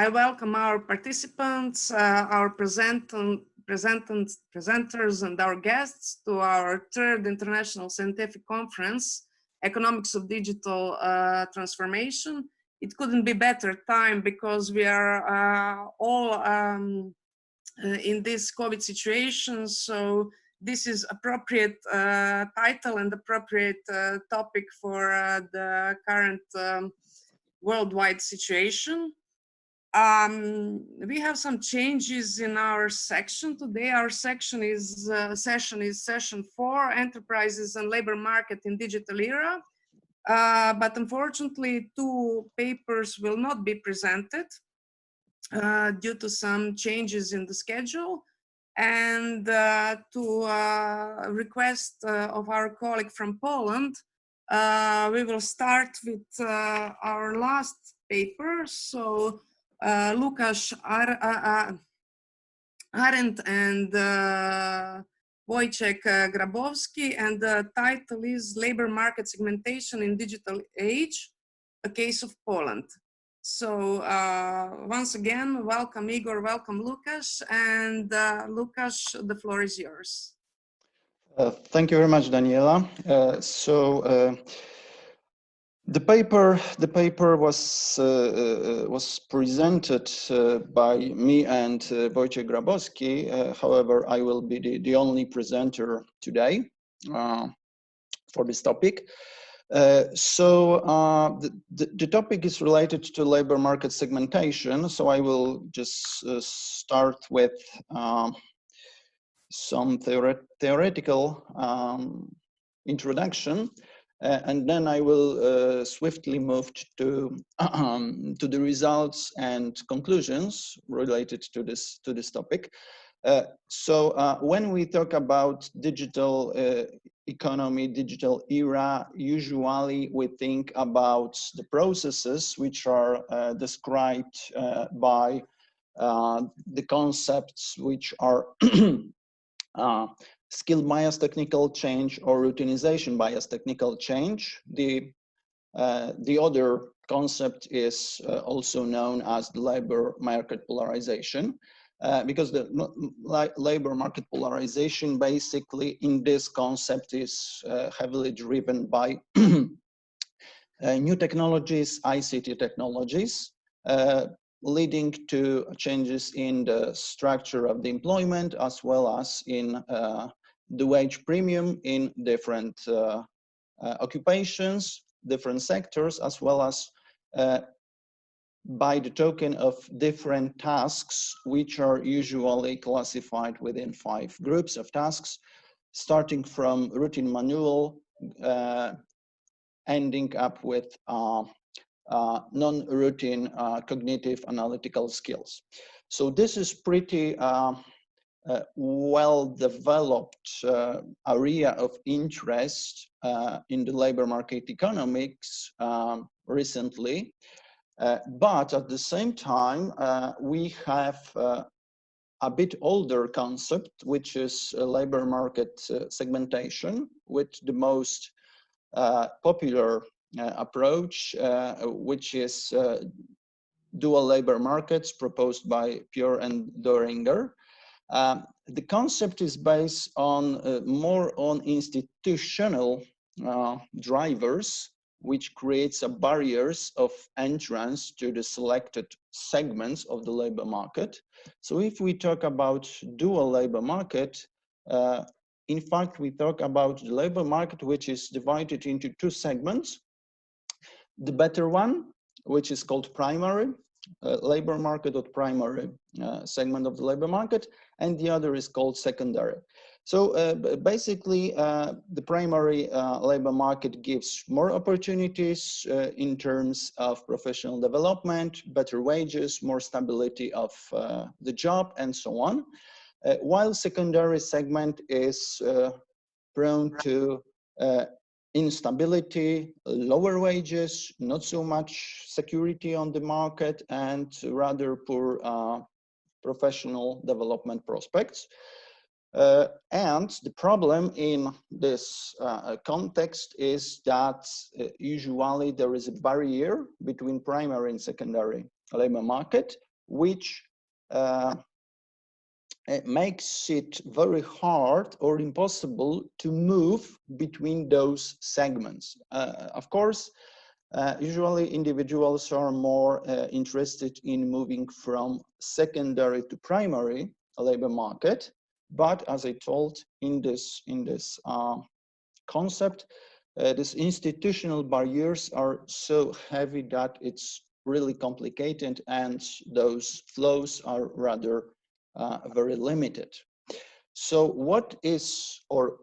I welcome our participants, our presenters and our guests to our third International Scientific Conference, Economics of Digital Transformation. It couldn't be better time because we are all in this COVID situation, so this is appropriate title and appropriate topic for the current worldwide situation. We have some changes in our section today. Our session is session 4, Enterprises and Labor Market in Digital Era. But unfortunately, 2 papers will not be presented due to some changes in the schedule. And to request of our colleague from Poland, we will start with our last paper. So Lukasz Arendt and Wojciech Grabowski, and the title is Labor Market Segmentation in Digital Age, a Case of Poland. So once again, welcome Igor, welcome Lukasz, and Lukasz, the floor is yours. Thank you very much, Daniela. The paper was presented by me and Wojciech Grabowski. However, I will be the only presenter today for this topic. The topic is related to labor market segmentation. So I will just start with some theoretical introduction. And then I will swiftly move to the results and conclusions related to this topic. When we talk about digital economy, digital era, usually we think about the processes which are described by the concepts which are skill bias technical change or routinization bias technical change. The other concept is also known as the labor market polarization, because the labor market polarization basically in this concept is heavily driven by new technologies, ICT technologies, leading to changes in the structure of the employment as well as in the wage premium in different occupations, different sectors, as well as by the token of different tasks, which are usually classified within 5 groups of tasks, starting from routine manual, ending up with non-routine cognitive analytical skills. So this is pretty well-developed area of interest in the labor market economics recently. But at the same time, we have a bit older concept, which is labor market segmentation, with the most popular approach, which is dual labor markets proposed by Pure and Döringer. The concept is based on more on institutional drivers, which creates barriers of entrance to the selected segments of the labor market. So if we talk about dual labor market, in fact, we talk about the labor market, which is divided into 2 segments. The better one, which is called primary labor market, or primary segment of the labor market, and the other is called secondary. So basically, the primary labor market gives more opportunities in terms of professional development, better wages, more stability of the job, and so on. While secondary segment is prone to instability, lower wages, not so much security on the market, and rather poor professional development prospects. And the problem in this context is that usually there is a barrier between primary and secondary labor market, which it makes it very hard or impossible to move between those segments. Of course, usually individuals are more interested in moving from secondary to primary labor market, but as I told in this concept, these institutional barriers are so heavy that it's really complicated, and those flows are rather very limited. So what is, or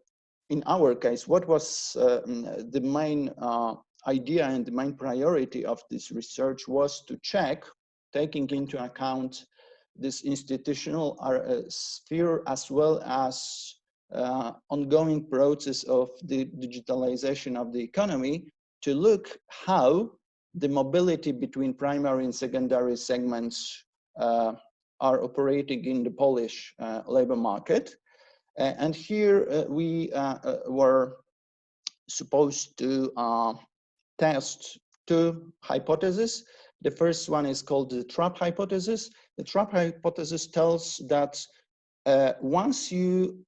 in our case, what was the main idea and the main priority of this research was to check, taking into account this institutional sphere as well as ongoing process of the digitalization of the economy, to look how the mobility between primary and secondary segments are operating in the Polish labor market. And here we were supposed to test two hypotheses. The first one is called the trap hypothesis. The trap hypothesis tells that once you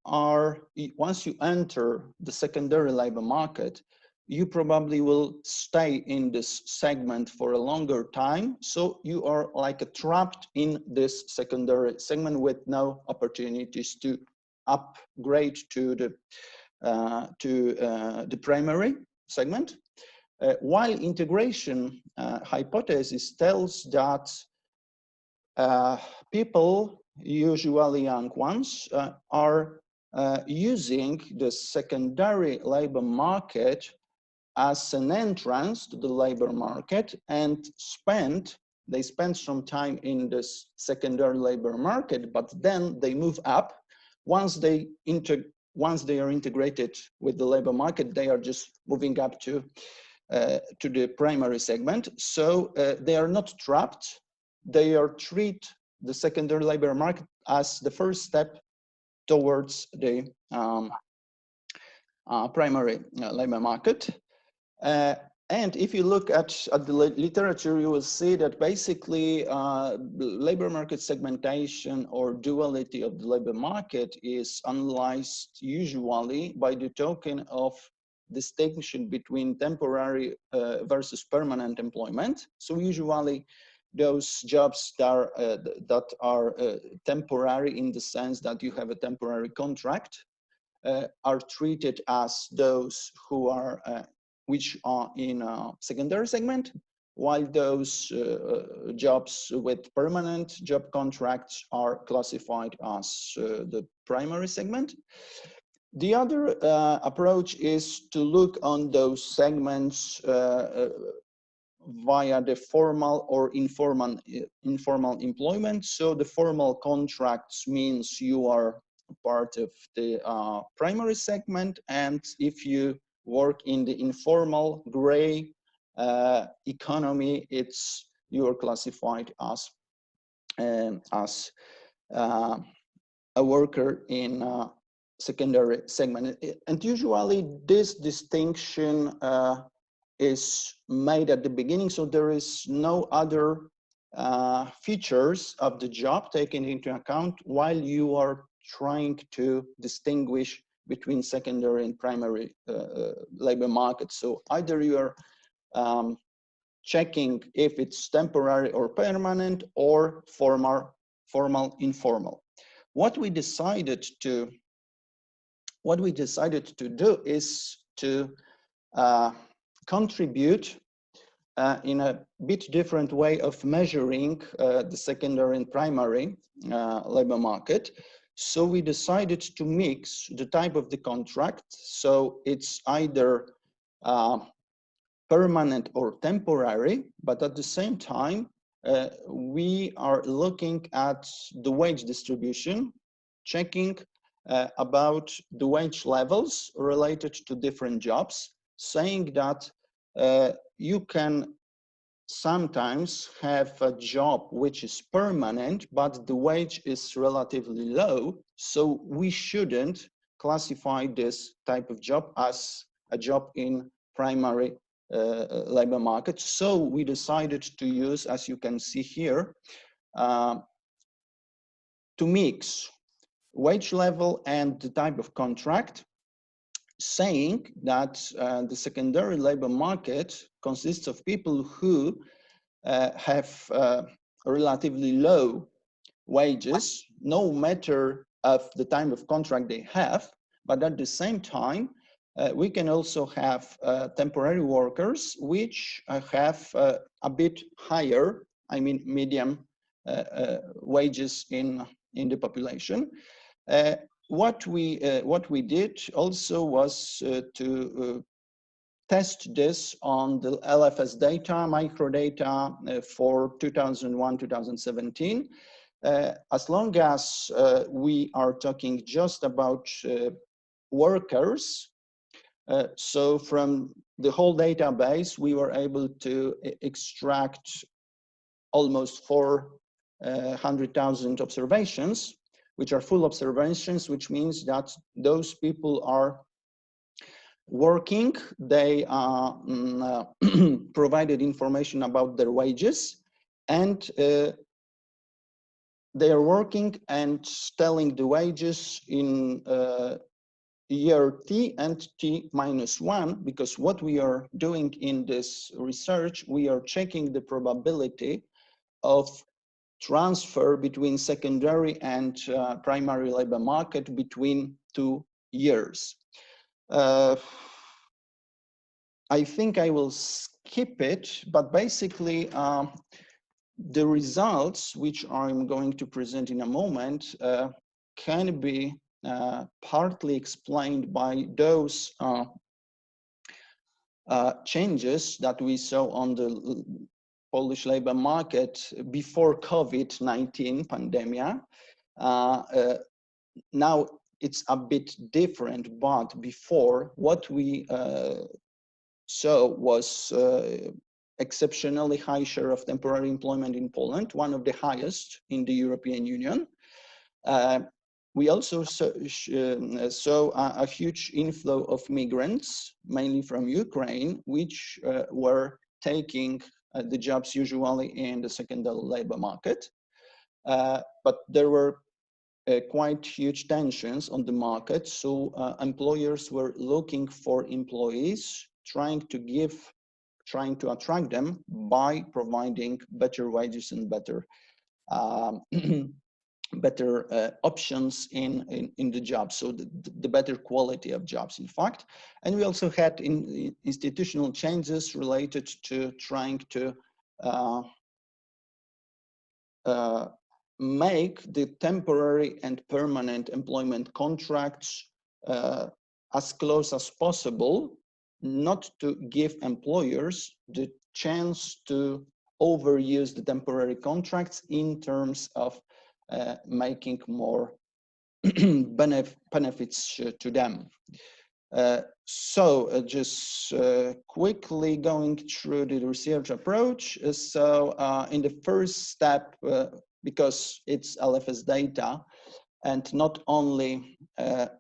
enter the secondary labor market, you probably will stay in this segment for a longer time. So you are like trapped in this secondary segment with no opportunities to upgrade to the primary segment. While integration hypothesis tells that people, usually young ones, are using the secondary labor market as an entrance to the labor market, and they spend some time in this secondary labor market, but then they move up. Once they are integrated with the labor market, they are just moving up to the primary segment. So they are not trapped. They are treat the secondary labor market as the first step towards the primary labor market. And if you look at the literature, you will see that basically labor market segmentation or duality of the labor market is analyzed usually by the token of distinction between temporary versus permanent employment. So usually those jobs that are temporary, in the sense that you have a temporary contract, are treated as those who are which are in a secondary segment, while those jobs with permanent job contracts are classified as the primary segment. The other approach is to look on those segments via the formal or informal employment. So the formal contracts means you are part of the primary segment, and if you work in the informal gray economy, you are classified as a worker in secondary segment. And usually this distinction is made at the beginning, so there is no other features of the job taken into account while you are trying to distinguish between secondary and primary labor markets. So either you are checking if it's temporary or permanent, or formal, informal. What we decided to do is to contribute in a bit different way of measuring the secondary and primary labor market. So we decided to mix the type of the contract. So it's either permanent or temporary, but at the same time, we are looking at the wage distribution, checking about the wage levels related to different jobs, saying that you can sometimes have a job which is permanent, but the wage is relatively low. So we shouldn't classify this type of job as a job in primary labor market. So we decided to use, as you can see here, to mix wage level and the type of contract, saying that the secondary labor market consists of people who have relatively low wages, no matter of the time of contract they have, but at the same time, we can also have temporary workers which have a bit higher, I mean, medium wages in the population. What we did also was to test this on the LFS data, microdata for 2001-2017. As long as we are talking just about workers, so from the whole database, we were able to extract almost 400,000 observations, which are full observations, which means that those people are working, they provided information about their wages, and they are working and telling the wages in year T and T-1, because what we are doing in this research, we are checking the probability of transfer between secondary and primary labor market between 2 years. I think I will skip it, but basically the results, which I'm going to present in a moment, can be partly explained by those changes that we saw on the Polish labor market before COVID-19 pandemic. Now it's a bit different, but before, what we saw was exceptionally high share of temporary employment in Poland, one of the highest in the European Union. We also saw a huge inflow of migrants, mainly from Ukraine, which were taking the jobs usually in the secondary labor market. But there were quite huge tensions on the market, so employers were looking for employees, trying to attract them by providing better wages and better better options in the job, so the better quality of jobs, in fact. And we also had institutional changes related to trying to make the temporary and permanent employment contracts as close as possible, not to give employers the chance to overuse the temporary contracts in terms of making more benefits to them. So just quickly going through the research approach. So in the first step, because it's LFS data, and not only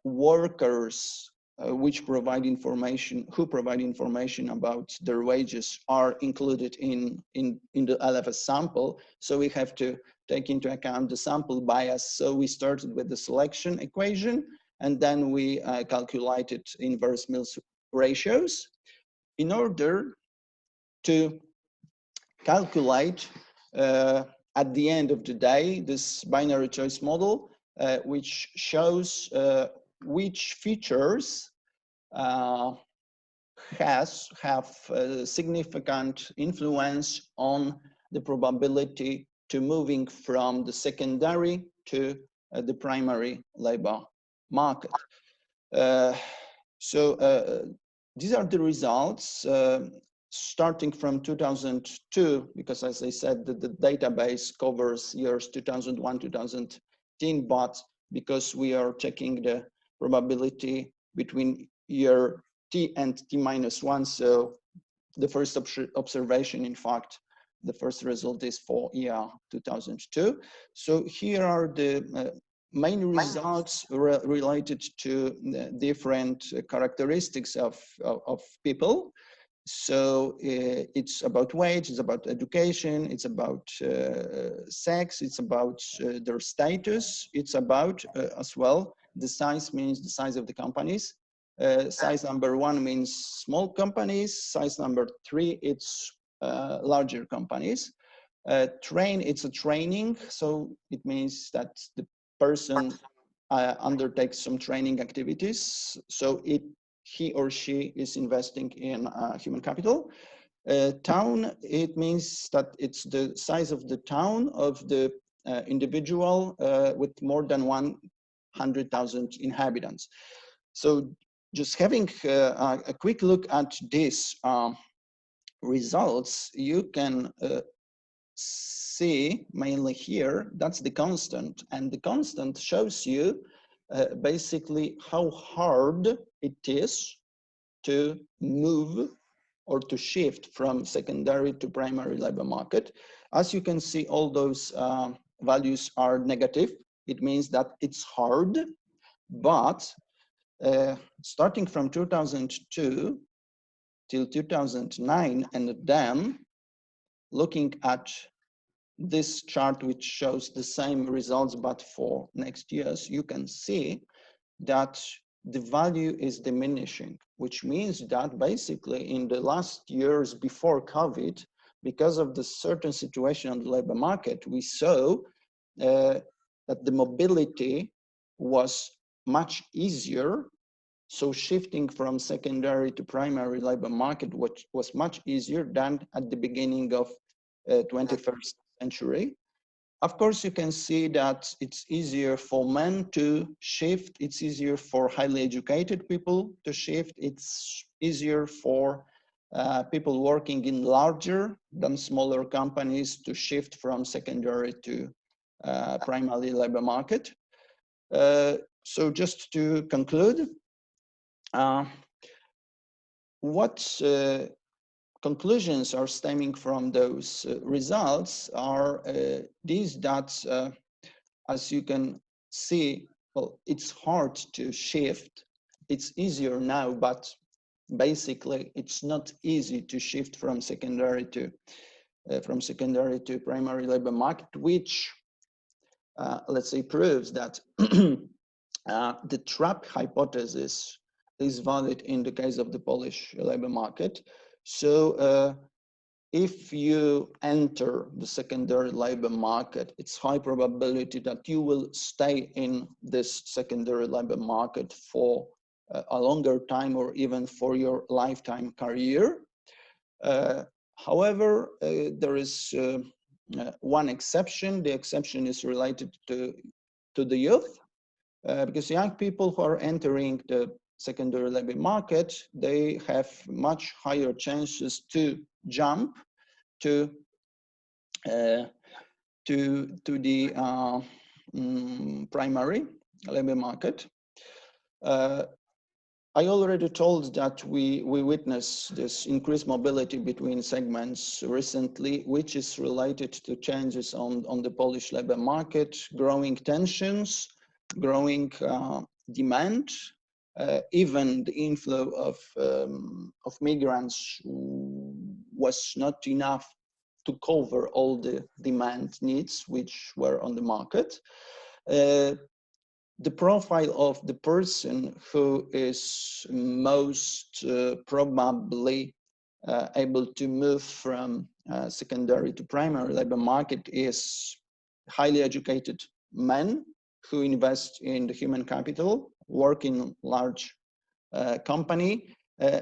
workers who provide information about their wages are included in the LFS sample. So we have to take into account the sample bias. So we started with the selection equation, and then we calculated inverse Mills ratios in order to calculate at the end of the day this binary choice model, which shows which features have significant influence on the probability to moving from the secondary to the primary labor market. So these are the results starting from 2002, because as I said, the database covers years 2001, 2010, but because we are checking the probability between year T and T-1, so the first observation, in fact, the first result is for year 2002. So here are the main results related to the different characteristics of people. So it's about wage, it's about education, it's about sex, it's about their status, it's about as well, the size means the size of the companies. Size number 1 means small companies, size number 3, it's larger companies. It's a training, so it means that the person undertakes some training activities, so he or she is investing in human capital. Town, it means that it's the size of the town of the individual with more than 100,000 inhabitants. So just having a quick look at these results, you can see mainly here, that's the constant, and the constant shows you basically how hard it is to move or to shift from secondary to primary labor market. As you can see, all those values are negative. It means that it's hard, but starting from 2002 till 2009, and then looking at this chart, which shows the same results but for next years, you can see that the value is diminishing, which means that basically in the last years before COVID, because of the certain situation on the labor market, we saw that the mobility was much easier. So shifting from secondary to primary labor market was much easier than at the beginning of 21st century. Of course, you can see that it's easier for men to shift. It's easier for highly educated people to shift. It's easier for people working in larger than smaller companies to shift from secondary to primary labor market. So just to conclude, what conclusions are stemming from those results are these, that as you can see, well, it's hard to shift. It's easier now, but basically it's not easy to shift from secondary to primary labor market, which let's say proves that the trap hypothesis is valid in the case of the Polish labor market. So if you enter the secondary labor market, it's high probability that you will stay in this secondary labor market for a longer time or even for your lifetime career. However, there is one exception. The exception is related to the youth, because young people who are entering the secondary labor market, they have much higher chances to jump to the primary labor market. I already told that we witness this increased mobility between segments recently, which is related to changes on the Polish labor market, growing tensions, growing demand, even the inflow of migrants was not enough to cover all the demand needs which were on the market. The profile of the person who is most probably able to move from secondary to primary labor market is highly educated men who invest in the human capital, work in large company,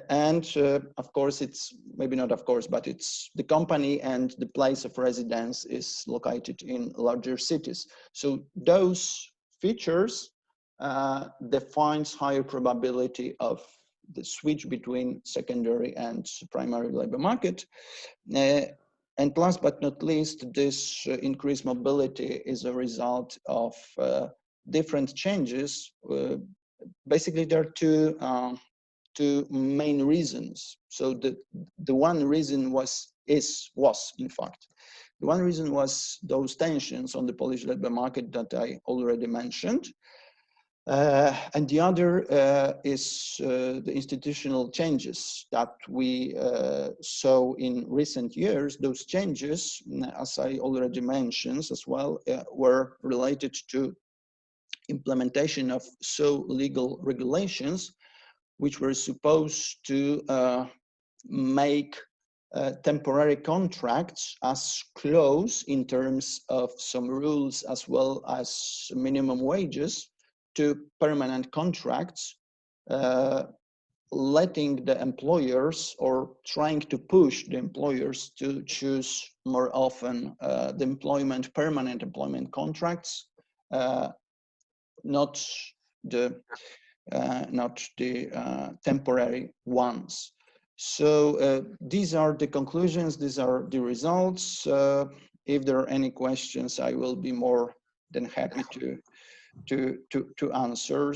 and of course, it's maybe not of course, but it's the company and the place of residence is located in larger cities. So those features defines higher probability of the switch between secondary and primary labor market. And last but not least, this increased mobility is a result of different changes. Basically, there are two main reasons. So the one reason was in fact, the one reason was those tensions on the Polish labor market that I already mentioned. And the other is the institutional changes that we saw in recent years. Those changes, as I already mentioned as well, were related to implementation of legal regulations, which were supposed to make temporary contracts as close in terms of some rules as well as minimum wages to permanent contracts, letting the employers or trying to push the employers to choose more often the permanent employment contracts, not the temporary ones. So these are the conclusions, these are the results. If there are any questions, I will be more than happy to answer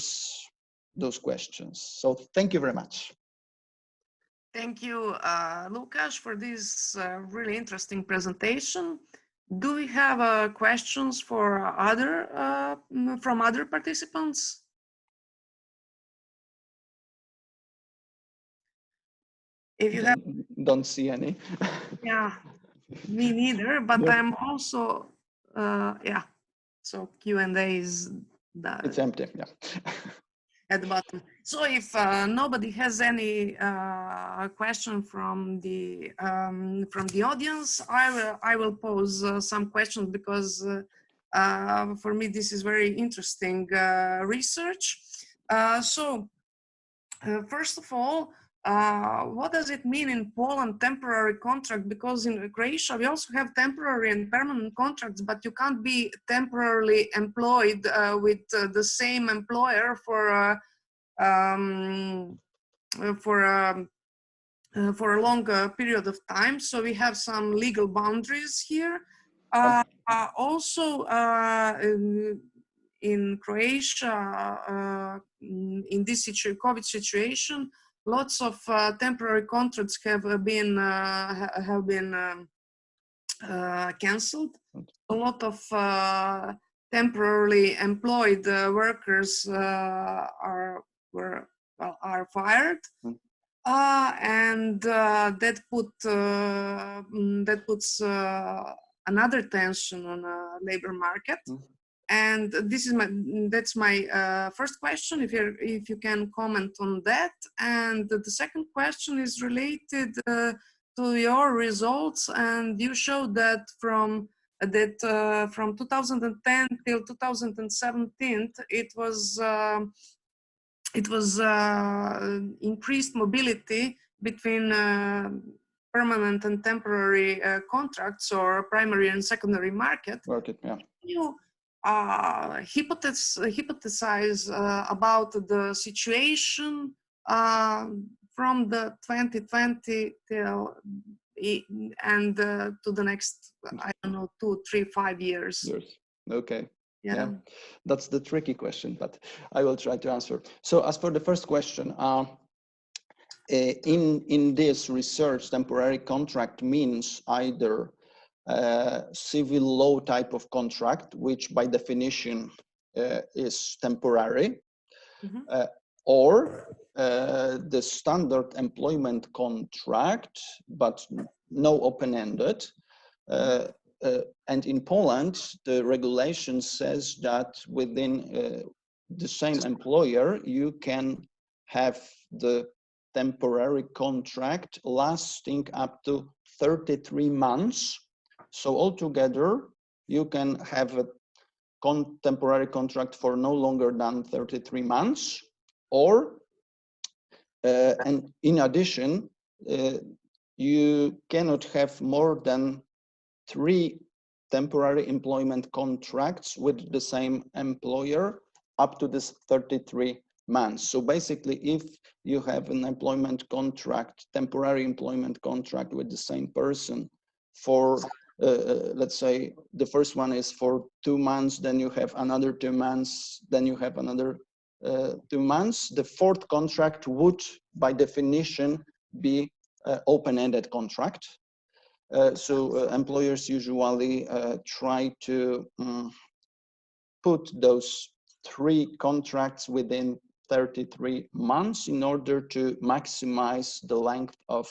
those questions. So thank you very much. Thank you, Lukasz, for this really interesting presentation. Do we have questions for from other participants? If you have, don't see any. Yeah, me neither. But Yeah. I'm also, yeah. So Q&A is it's empty. Yeah. At the bottom. So if nobody has any question from the audience, I will pose some questions because for me this is very interesting research. So first of all, what does it mean in Poland temporary contract? Because in Croatia we also have temporary and permanent contracts, but you can't be temporarily employed with the same employer for a long period of time. So we have some legal boundaries here. Also, in Croatia, in this COVID situation, lots of temporary contracts have been cancelled. A lot of temporarily employed workers are fired, and that puts another tension on the labor market. And that's my first question, if you can comment on that. And the second question is related to your results, and you showed that from 2010 till 2017 it was increased mobility between permanent and temporary contracts, or primary and secondary market. Yeah. You hypothesize about the situation from the 2020 till and to the next, I don't know, 2, 3, 5 years. Okay. Yeah. That's the tricky question, but I will try to answer. So as for the first question, in this research, temporary contract means either civil law type of contract, which by definition is temporary, or the standard employment contract, but no open-ended. And in Poland, the regulation says that within the same employer, you can have the temporary contract lasting up to 33 months. So altogether, you can have a temporary contract for no longer than 33 months, or, and in addition, you cannot have more than 3 temporary employment contracts with the same employer up to this 33 months. So basically, if you have an employment contract, temporary employment contract with the same person for, let's say, the first one is for 2 months, then you have another 2 months, then you have another 2 months. The fourth contract would, by definition, be open-ended contract. So employers usually try to put those 3 contracts within 33 months in order to maximize the length of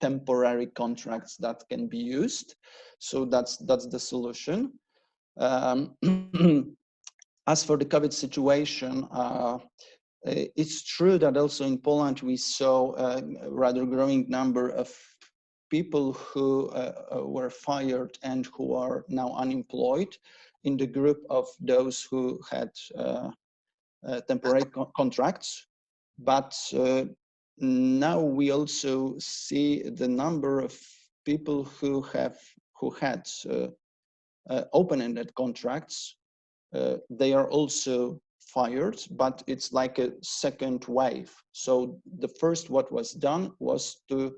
temporary contracts that can be used. So that's the solution. As for the COVID situation, it's true that also in Poland we saw a rather growing number of people who were fired and who are now unemployed in the group of those who had temporary contracts. But now we also see the number of people who had open-ended contracts. They are also fired, but it's like a second wave. So the first what was done was to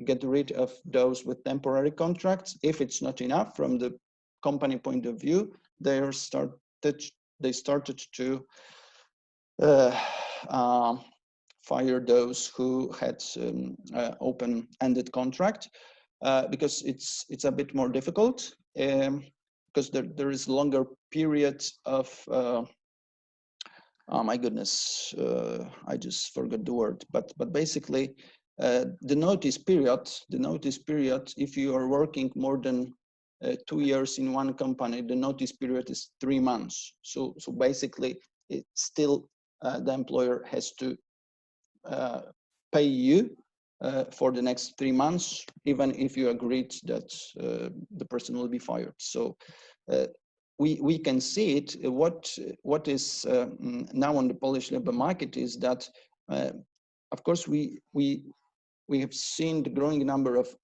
get rid of those with temporary contracts. If it's not enough from the company point of view, they started to fire those who had open-ended contract because it's a bit more difficult because there is longer period of oh my goodness, I just forgot the word, but basically the notice period, if you are working more than 2 years in one company, the notice period is 3 months. So basically it still the employer has to pay you for the next 3 months, even if you agreed that the person will be fired. So we can see it. What is now on the Polish labor market is that, of course, we have seen the growing number of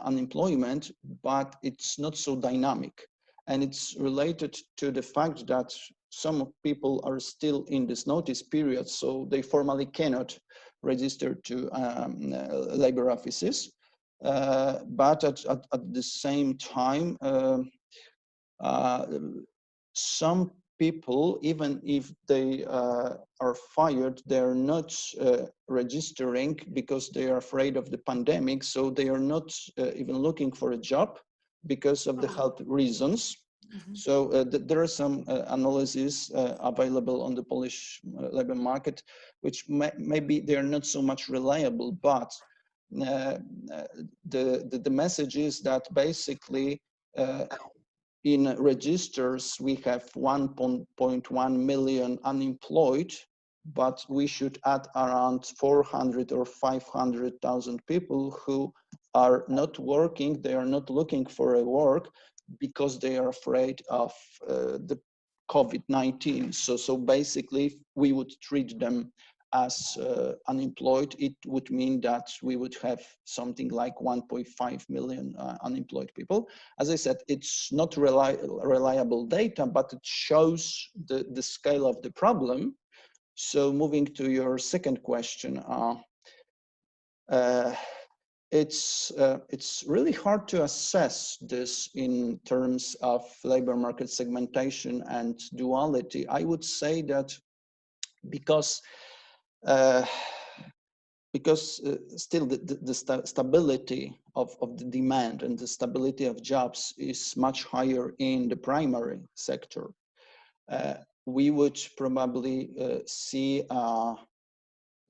unemployment, but it's not so dynamic. And it's related to the fact that some people are still in this notice period, so they formally cannot register to labor offices. But at the same time, some people, even if they are fired, they're not registering because they are afraid of the pandemic. So they are not even looking for a job because of the health reasons. Mm-hmm. So there are some analyses available on the Polish labor market, which maybe they are not so much reliable, but the message is that basically in registers, we have 1.1 million unemployed, but we should add around 400 or 500,000 people who are not working. They are not looking for a work because they are afraid of the COVID-19. So basically, we would treat them as unemployed. It would mean that we would have something like 1.5 million unemployed people. As I said, it's not reliable data, but it shows the scale of the problem. So moving to your second question, it's really hard to assess this in terms of labor market segmentation and duality. I would say that because still the stability of the demand and the stability of jobs is much higher in the primary sector. We would probably see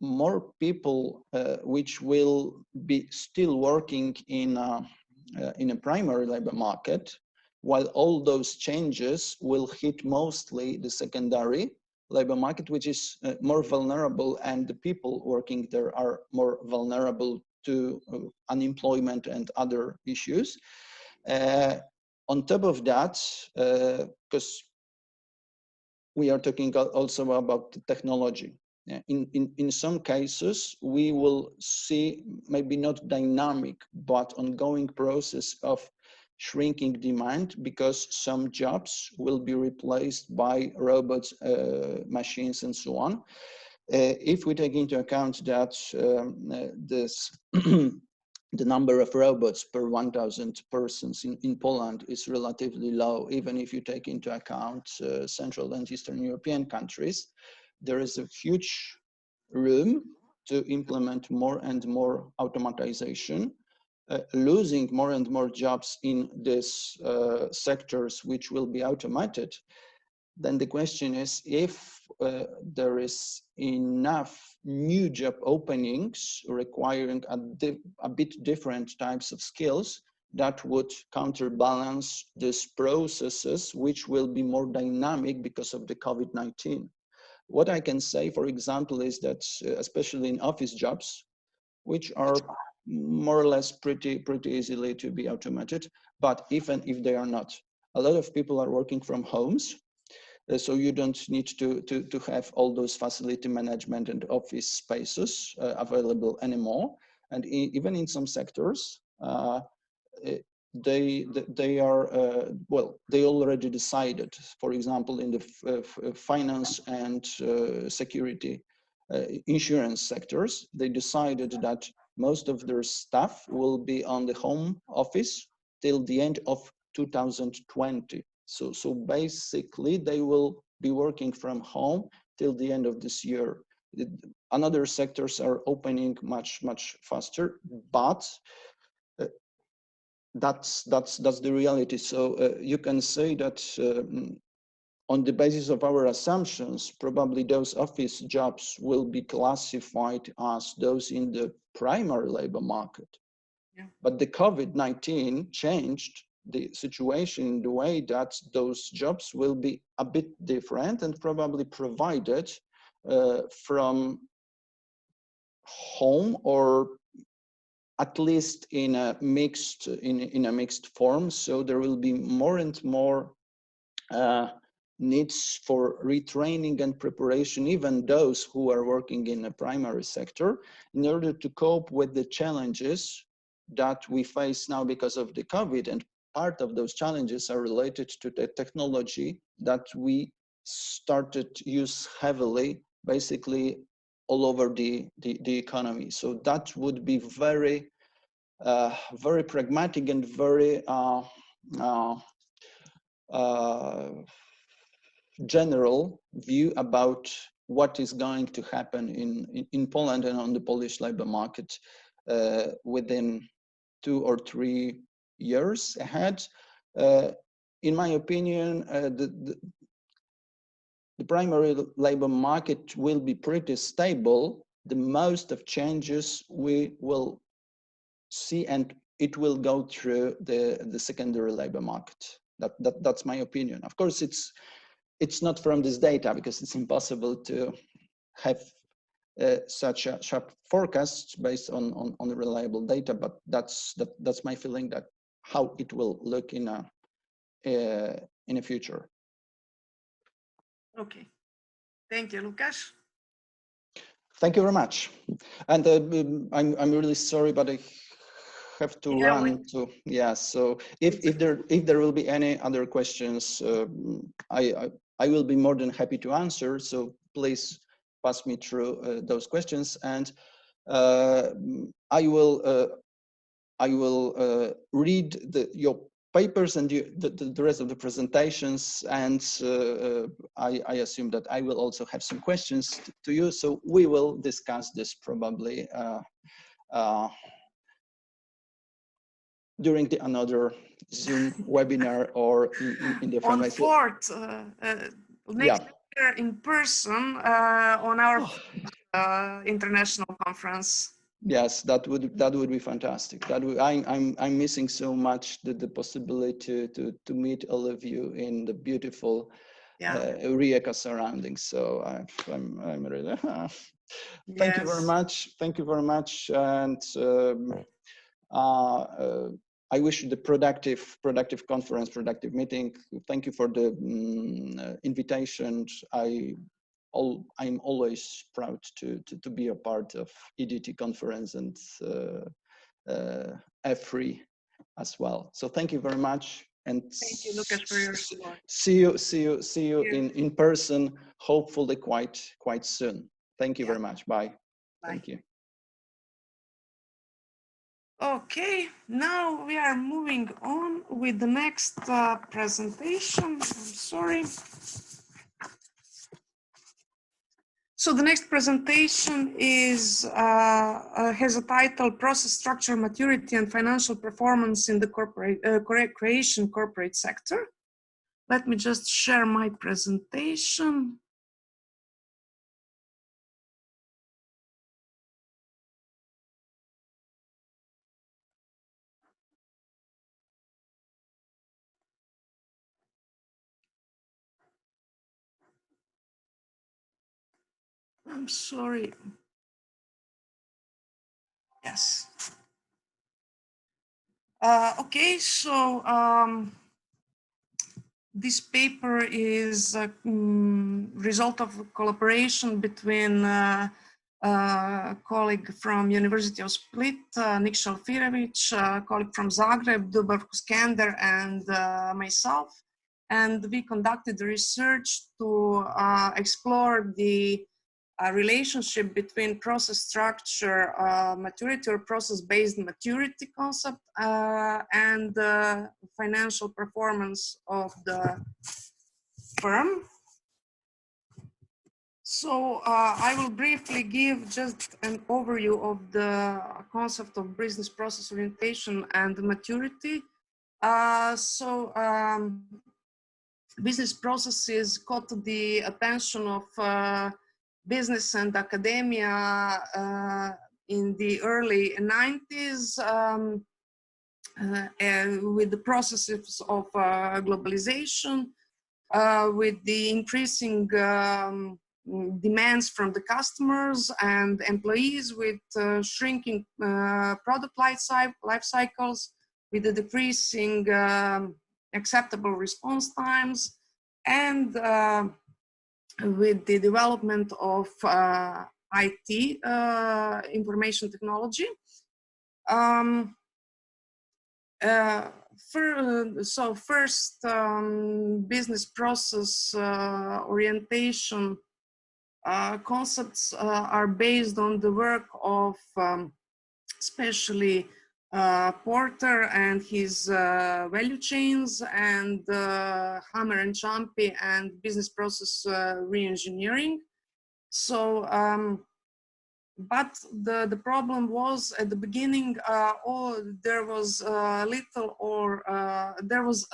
more people which will be still working in a primary labor market, while all those changes will hit mostly the secondary labor market, which is more vulnerable, and the people working there are more vulnerable to unemployment and other issues. On top of that, because we are talking also about the technology. In some cases, we will see maybe not dynamic, but ongoing process of shrinking demand because some jobs will be replaced by robots, machines, and so on. If we take into account that the number of robots per 1,000 persons in Poland is relatively low, even if you take into account Central and Eastern European countries, there is a huge room to implement more and more automatization, losing more and more jobs in these sectors which will be automated. then the question is if there is enough new job openings requiring a bit different types of skills that would counterbalance these processes, which will be more dynamic because of the COVID-19. What I can say, for example, is that especially in office jobs, which are more or less pretty easily to be automated, but even if they are not, a lot of people are working from homes, so you don't need to have all those facility management and office spaces available anymore. And even in some sectors, they are well, they already decided, for example, in the finance and security insurance sectors, they decided that most of their staff will be on the home office till the end of 2020. So basically they will be working from home till the end of this year. Another sectors are opening much faster, but that's the reality. So you can say that on the basis of our assumptions, probably those office jobs will be classified as those in the primary labor market. Yeah. But the COVID-19 changed the situation in the way that those jobs will be a bit different and probably provided from home, or at least in a mixed form. So there will be more and more needs for retraining and preparation, even those who are working in a primary sector, in order to cope with the challenges that we face now because of the COVID. And part of those challenges are related to the technology that we started use heavily, basically all over the economy. So that would be very pragmatic and very general view about what is going to happen in Poland and on the Polish labor market within 2 or 3 years ahead. In my opinion, the primary labor market will be pretty stable. The most of changes we will see, and it will go through the secondary labor market. That's my opinion. Of course, it's not from this data, because it's impossible to have such a sharp forecast based on reliable data. But that's my feeling, that how it will look in a future. Okay, thank you, Łukasz. Thank you very much. And I'm really sorry, but I have to run to, yeah. So if there will be any other questions, I will be more than happy to answer. So please pass me through those questions, and I will read your papers and the rest of the presentations, and I assume that I will also have some questions to you. So we will discuss this probably during another Zoom webinar or in different ways. On 4th, next year in person on our international conference. Yes, that would be fantastic. I'm missing so much the possibility to meet all of you in the beautiful Rijeka surroundings. So I'm really thank you very much. Thank you very much, and I wish you the productive conference, productive meeting. Thank you for the invitation. I'm always proud to be a part of EDT Conference and F3 as well. So thank you very much, and thank you, Łukasz, for your support. See you in person, hopefully quite soon. Thank you very much. Bye. Thank you. Okay, now we are moving on with the next presentation. I'm sorry. So the next presentation is has a title: Process Structure, Maturity, and Financial Performance in the Corporate Sector. Let me just share my presentation. I'm sorry. Yes. Okay, so this paper is a result of a collaboration between a colleague from University of Split, Nick Shalfirevic, a colleague from Zagreb, Dubravko Skender, and myself. And we conducted the research to explore the relationship between process structure, maturity or process-based maturity concept, and financial performance of the firm. So I will briefly give just an overview of the concept of business process orientation and maturity. Business processes caught the attention of business and academia in the early 90s with the processes of globalization, with the increasing demands from the customers and employees, with shrinking product life cycles, with the decreasing acceptable response times, and with the development of IT, information technology. First, business process orientation concepts are based on the work of especially Porter and his value chains, and Hammer and Champy and business process reengineering. So, but the problem was at the beginning, there was little or there was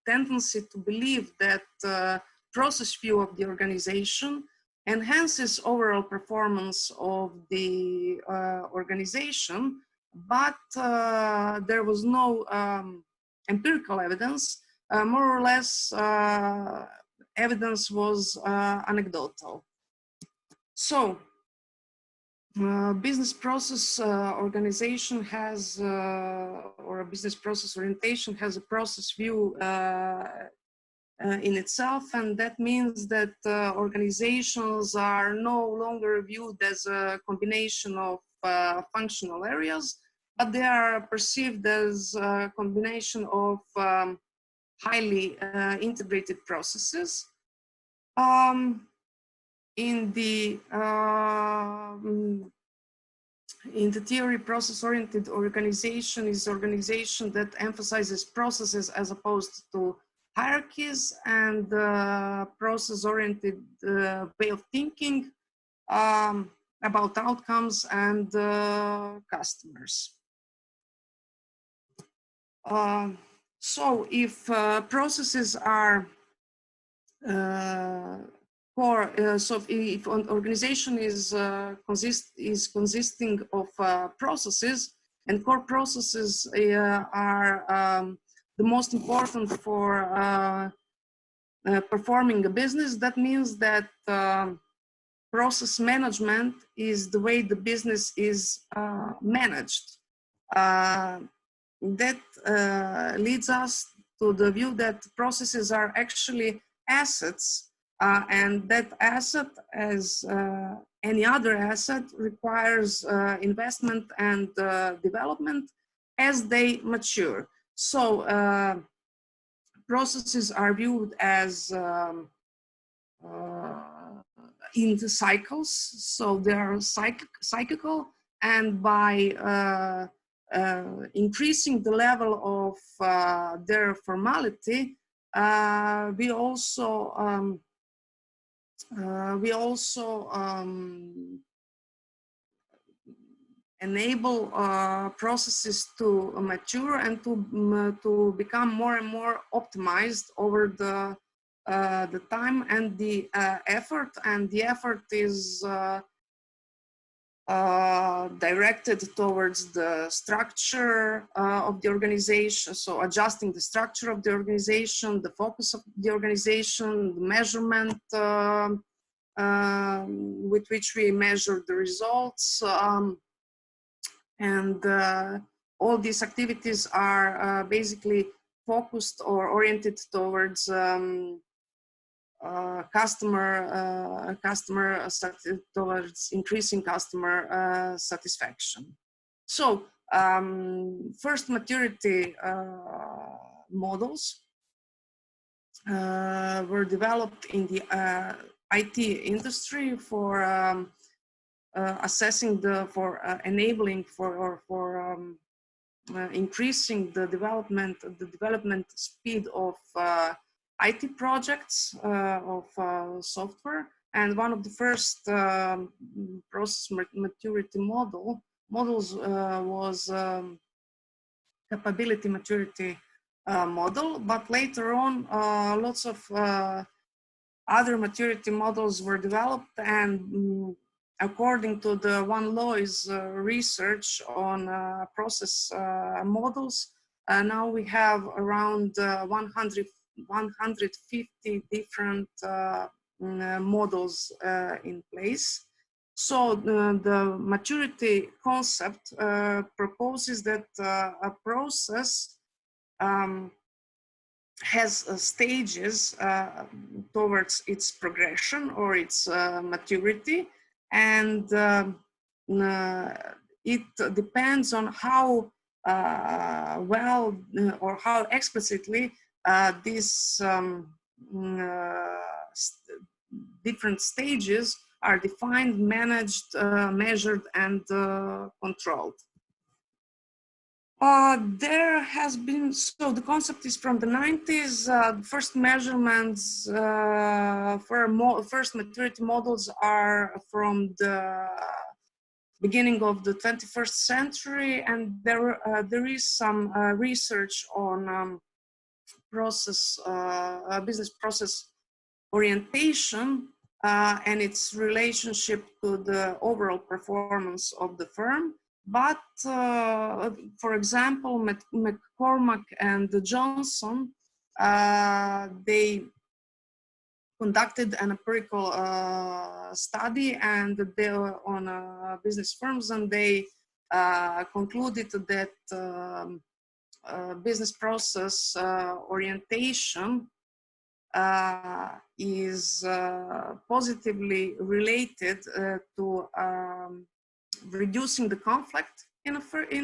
tendency to believe that process view of the organization enhances overall performance of the organization, but there was no empirical evidence. More or less, evidence was anecdotal. So, business process organization has, or a business process orientation has a process view in itself, and that means that organizations are no longer viewed as a combination of functional areas, but they are perceived as a combination of highly integrated processes. In the theory, process-oriented organization is organization that emphasizes processes as opposed to hierarchies, and process-oriented way of thinking about outcomes and customers. So if processes are so if an organization is consisting of processes, and core processes are the most important for performing a business, that means that process management is the way the business is managed. That leads us to the view that processes are actually assets, and that asset, as any other asset, requires investment and development as they mature. So processes are viewed as in the cycles, so they are cyclical, and by increasing the level of their formality, we also enable processes to mature and to become more and more optimized over the time and the effort. And the effort is directed towards the structure of the organization. So adjusting the structure of the organization, the focus of the organization, the measurement with which we measure the results. And all these activities are basically focused or oriented towards towards increasing customer satisfaction. So first maturity models were developed in the IT industry for assessing enabling increasing the development speed of IT projects of software. And one of the first process maturity models was capability maturity model, but later on lots of other maturity models were developed, and according to the Van Looy's research on process models, now we have around 150 different models in place. So the maturity concept proposes that a process has stages towards its progression or its maturity, and it depends on how well or how explicitly these different stages are defined, managed, measured, and controlled. There has been, so the concept is from the 90s. First measurements for first maturity models are from the beginning of the 21st century, and there is some research on business process orientation and its relationship to the overall performance of the firm. But for example, McCormack and Johnson, they conducted an empirical study and they were on business firms, and they concluded that business process orientation is positively related to reducing the conflict in a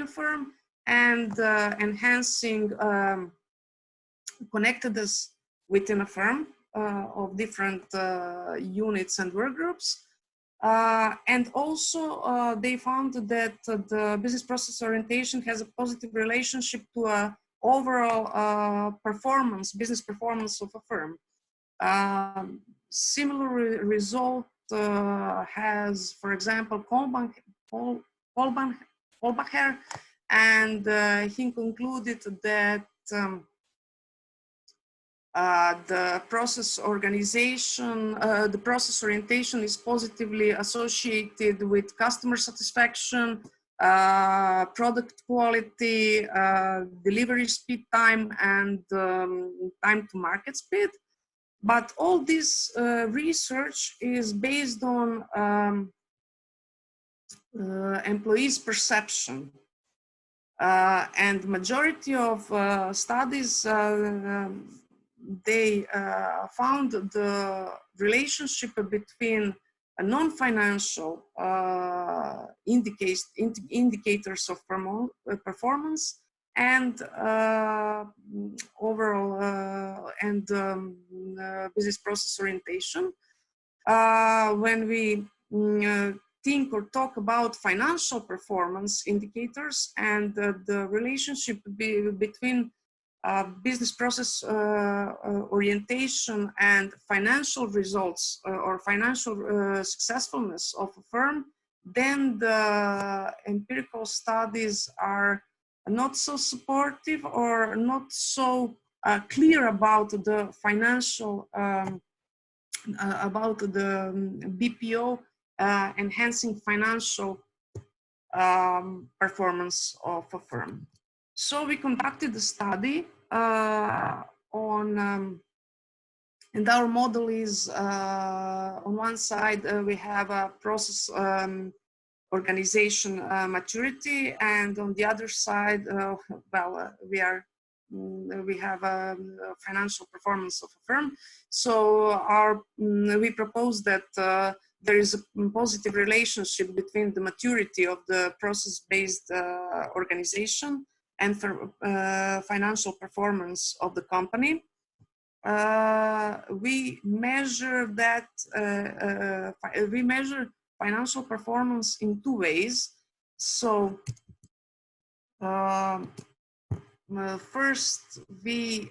firm and enhancing connectedness within a firm of different units and work groups. And also they found that the business process orientation has a positive relationship to a overall business performance of a firm. Similar result has, for example, Kolbacher, and he concluded that the process orientation is positively associated with customer satisfaction, product quality, delivery speed time, and time to market speed. But all this research is based on employees' perception. And majority of studies, they found the relationship between non-financial indicators of performance and overall business process orientation. When we think or talk about financial performance indicators and the relationship between business process orientation and financial results or financial successfulness of a firm, then the empirical studies are not so supportive or not so clear about the financial, about the BPO enhancing financial performance of a firm. So we conducted a study on, and our model is on one side we have a process organization maturity, and on the other side, we have a financial performance of a firm. So we propose that there is a positive relationship between the maturity of the process-based organization and for, financial performance of the company. We measure that, we measure financial performance in two ways. So first, we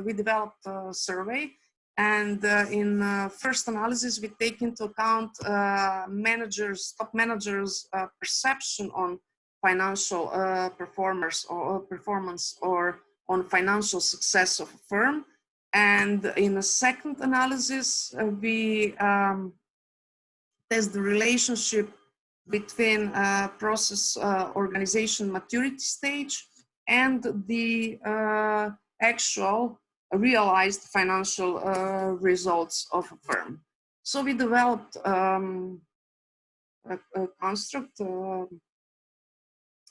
we developed a survey, and in first analysis, we take into account top managers' perception on financial performance or on financial success of a firm. And in a second analysis, we test the relationship between process organization maturity stage and the actual realized financial results of a firm. So we developed a construct,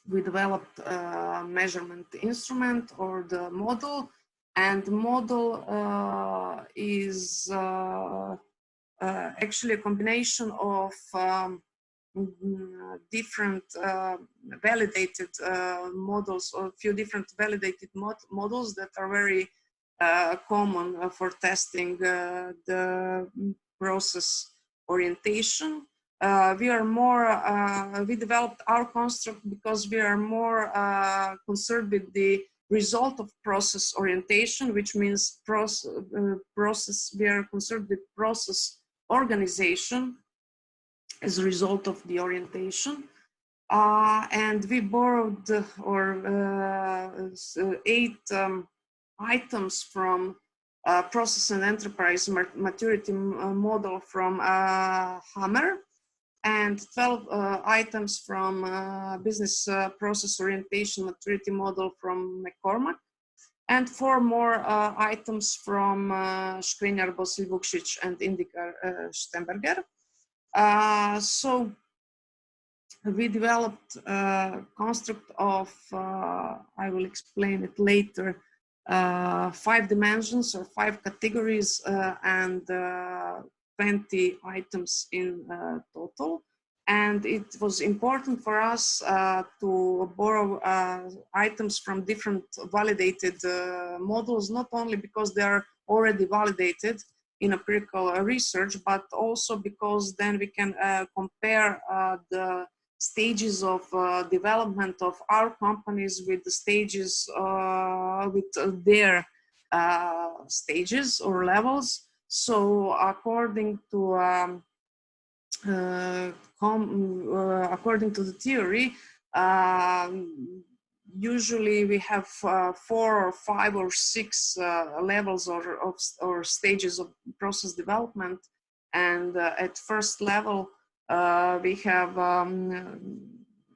we developed a measurement instrument or the model, and the model is actually a combination of different validated models, or a few different validated models that are very common for testing the process orientation. We are more, we developed our construct because we are more concerned with the result of process orientation, which means we are concerned with process organization as a result of the orientation. And we borrowed 8 items from process and enterprise maturity model from Hammer, and 12 items from business process orientation maturity model from McCormack, and 4 more items from Skriniar, Bosil, Vukšić, and Indikar, Stemberger. So we developed a construct of, I will explain it later, 5 dimensions or 5 categories and 20 items in total. And it was important for us to borrow items from different validated models, not only because they are already validated in empirical research, but also because then we can compare the stages of development of our companies with the stages, with their stages or levels. So according to the theory, usually we have 4 or 5 or 6 levels or stages of process development, and at first level we have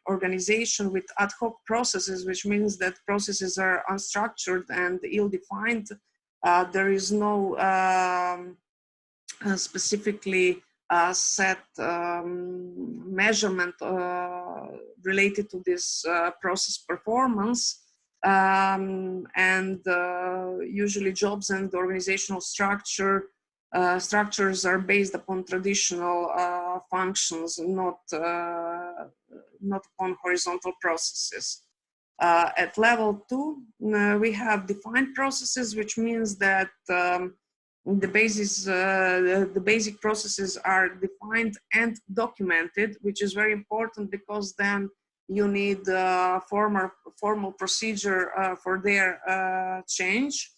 organization with ad hoc processes, which means that processes are unstructured and ill-defined. There is no specifically set measurement related to this process performance, and usually jobs and organizational structures are based upon traditional functions, not upon horizontal processes. At level 2, we have defined processes, which means that the basic processes are defined and documented, which is very important because then you need a formal procedure for their change.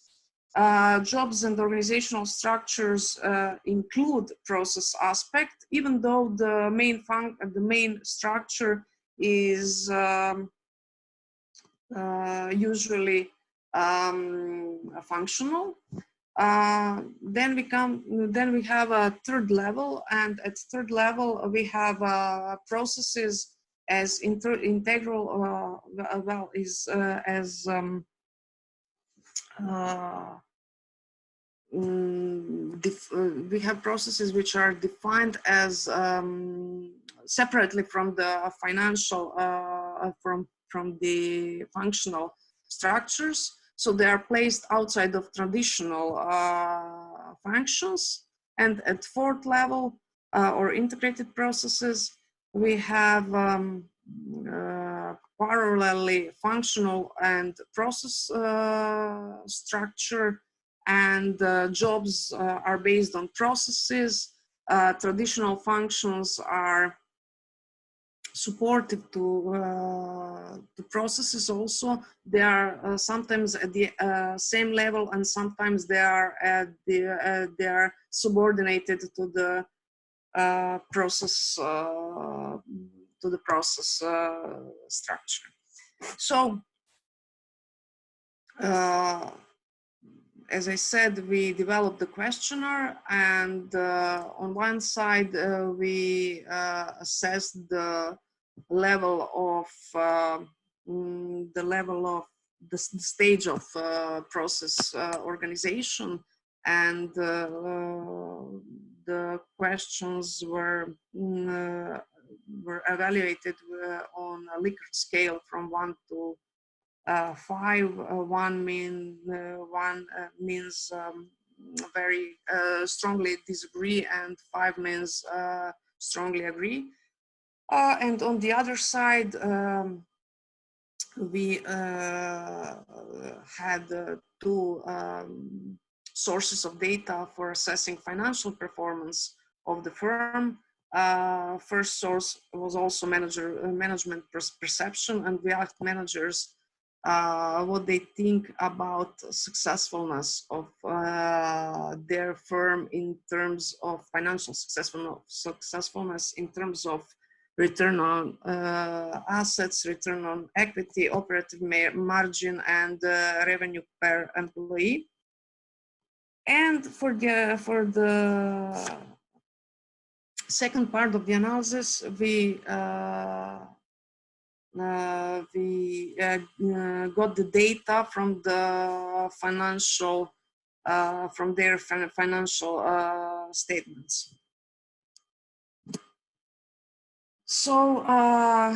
jobs and organizational structures include process aspect, even though the main structure is usually functional. Then we have a third level, and at third level we have processes as integral we have processes which are defined as separately from the financial from the functional structures, so they are placed outside of traditional functions. And at fourth level or integrated processes, we have parallelly functional and process structure, and jobs are based on processes. Traditional functions are supportive to processes also. They are sometimes at the same level, and sometimes they are at the they are subordinated to the process structure. So as I said, we developed the questionnaire, and on one side we assessed the level of the stage of process organization, and the questions were evaluated on a Likert scale from 1 to 5. One means very strongly disagree, and 5 means strongly agree. And on the other side, we had two sources of data for assessing financial performance of the firm. First source was also management perception, and we asked managers what they think about successfulness of their firm in terms of financial successfulness in terms of return on assets, return on equity, operative margin, and revenue per employee. And for the second part of the analysis, we got the data from the financial, from their financial statements. So our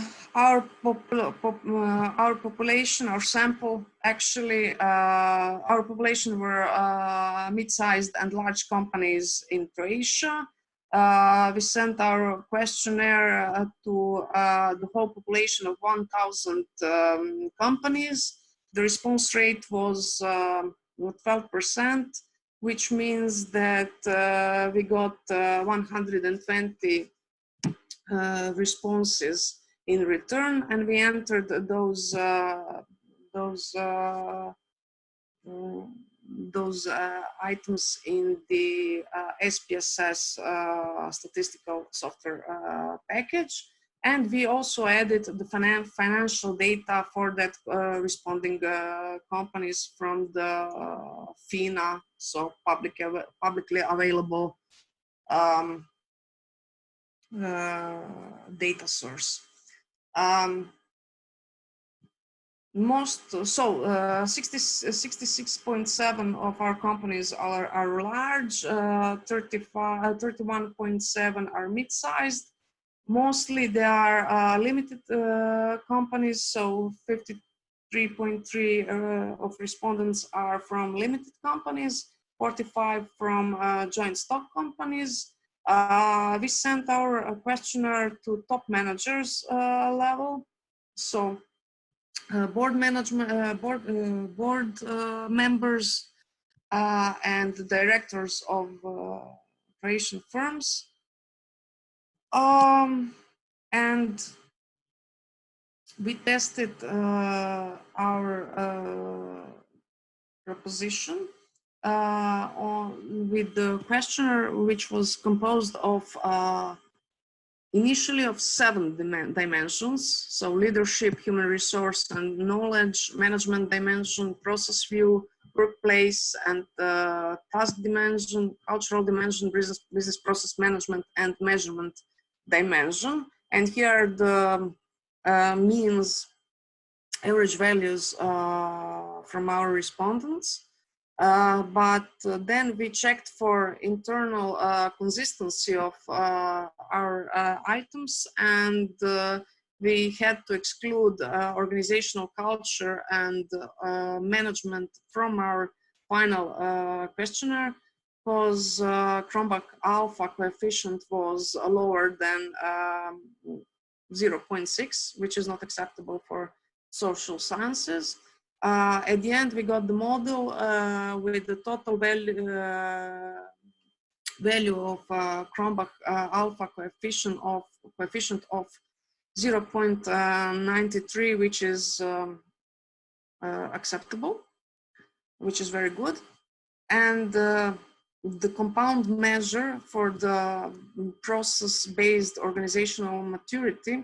population, our sample, actually, our population were mid-sized and large companies in Croatia. We sent our questionnaire to the whole population of 1,000 companies. The response rate was 12%, which means that we got 120 responses in return, and we entered those items in the SPSS statistical software package. And we also added the financial data for that responding companies from the FINA, so publicly available data source. 66.7 of our companies are large, 31.7 are mid-sized. Mostly they are limited companies, so 53.3 of respondents are from limited companies, 45 from joint stock companies. We sent our questionnaire to top managers level, so board management, board members, and directors of Croatian firms. And we tested our proposition with the questionnaire, which was composed of initially of 7 dimensions. So leadership, human resource and knowledge, management dimension, process view, workplace and task dimension, cultural dimension, business process management and measurement dimension. And here are the means, average values from our respondents. Then we checked for internal consistency of our items, and we had to exclude organizational culture and management from our final questionnaire, because Cronbach alpha coefficient was lower than 0.6, which is not acceptable for social sciences. At the end, we got the model with the total value of Cronbach alpha coefficient of 0.93, which is acceptable, which is very good. And the compound measure for the process-based organizational maturity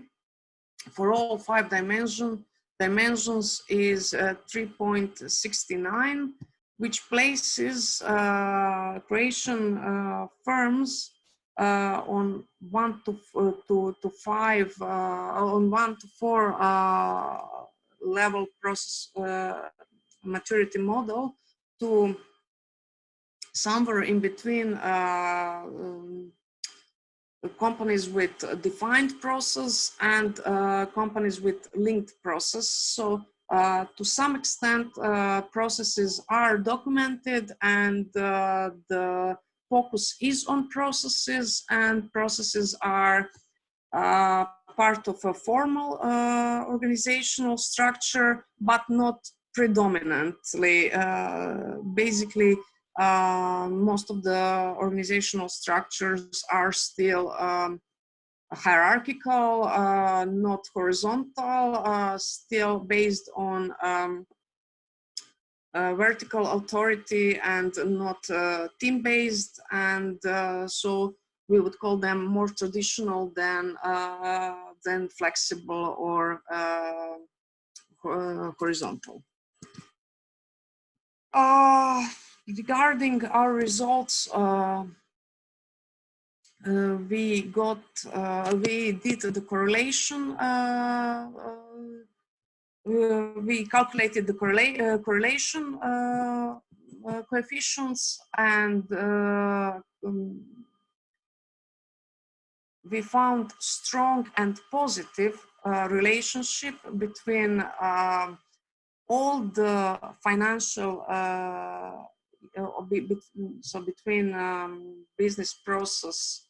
for all 5 dimensions is 3.69, which places Croatian firms on 1 to 5, on 1 to 4 level process maturity model to somewhere in between companies with defined process and companies with linked process. So to some extent, processes are documented, and the focus is on processes, and processes are part of a formal organizational structure, but not predominantly. Basically, most of the organizational structures are still hierarchical, not horizontal, still based on vertical authority and not team-based, and so we would call them more traditional than flexible or horizontal. Regarding our results, we did the correlation. We calculated the correlation coefficients, and we found strong and positive relationship between all the financial, so between business process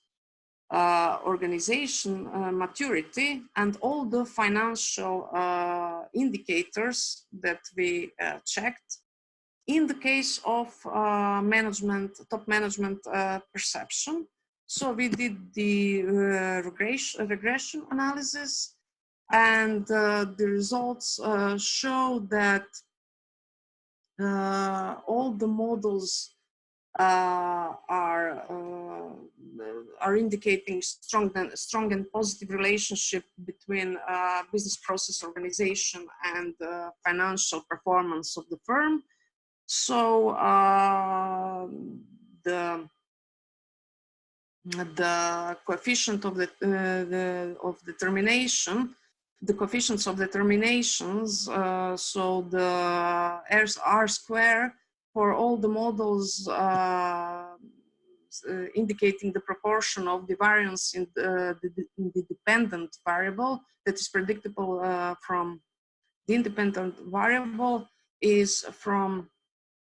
organization maturity and all the financial indicators that we checked in the case of top management perception. So we did the regression analysis, and the results show that all the models are indicating strong and positive relationship between business process organization and financial performance of the firm. So the coefficient of determination, the coefficients of determinations, so the R square for all the models indicating the proportion of the variance in the dependent variable that is predictable from the independent variable is from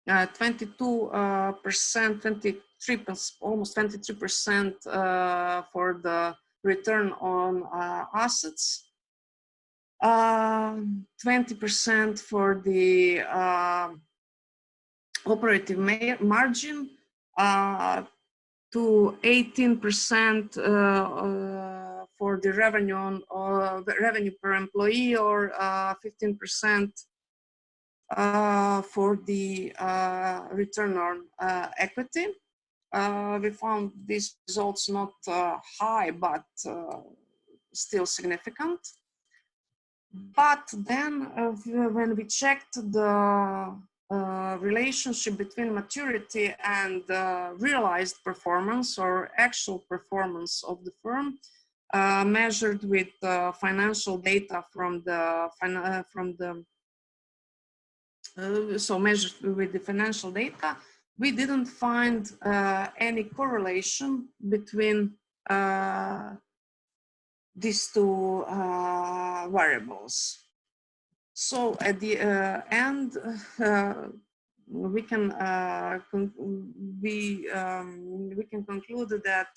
22%, 23%, almost 23% for the return on assets, 20% for the operative margin, to 18% for the revenue on revenue per employee, or 15% for the return on equity. We found these results not high, but still significant. But then when we checked the relationship between maturity and realized performance or actual performance of the firm, measured with financial data so measured with the financial data, we didn't find any correlation between these two variables. So at the end, we can conclude that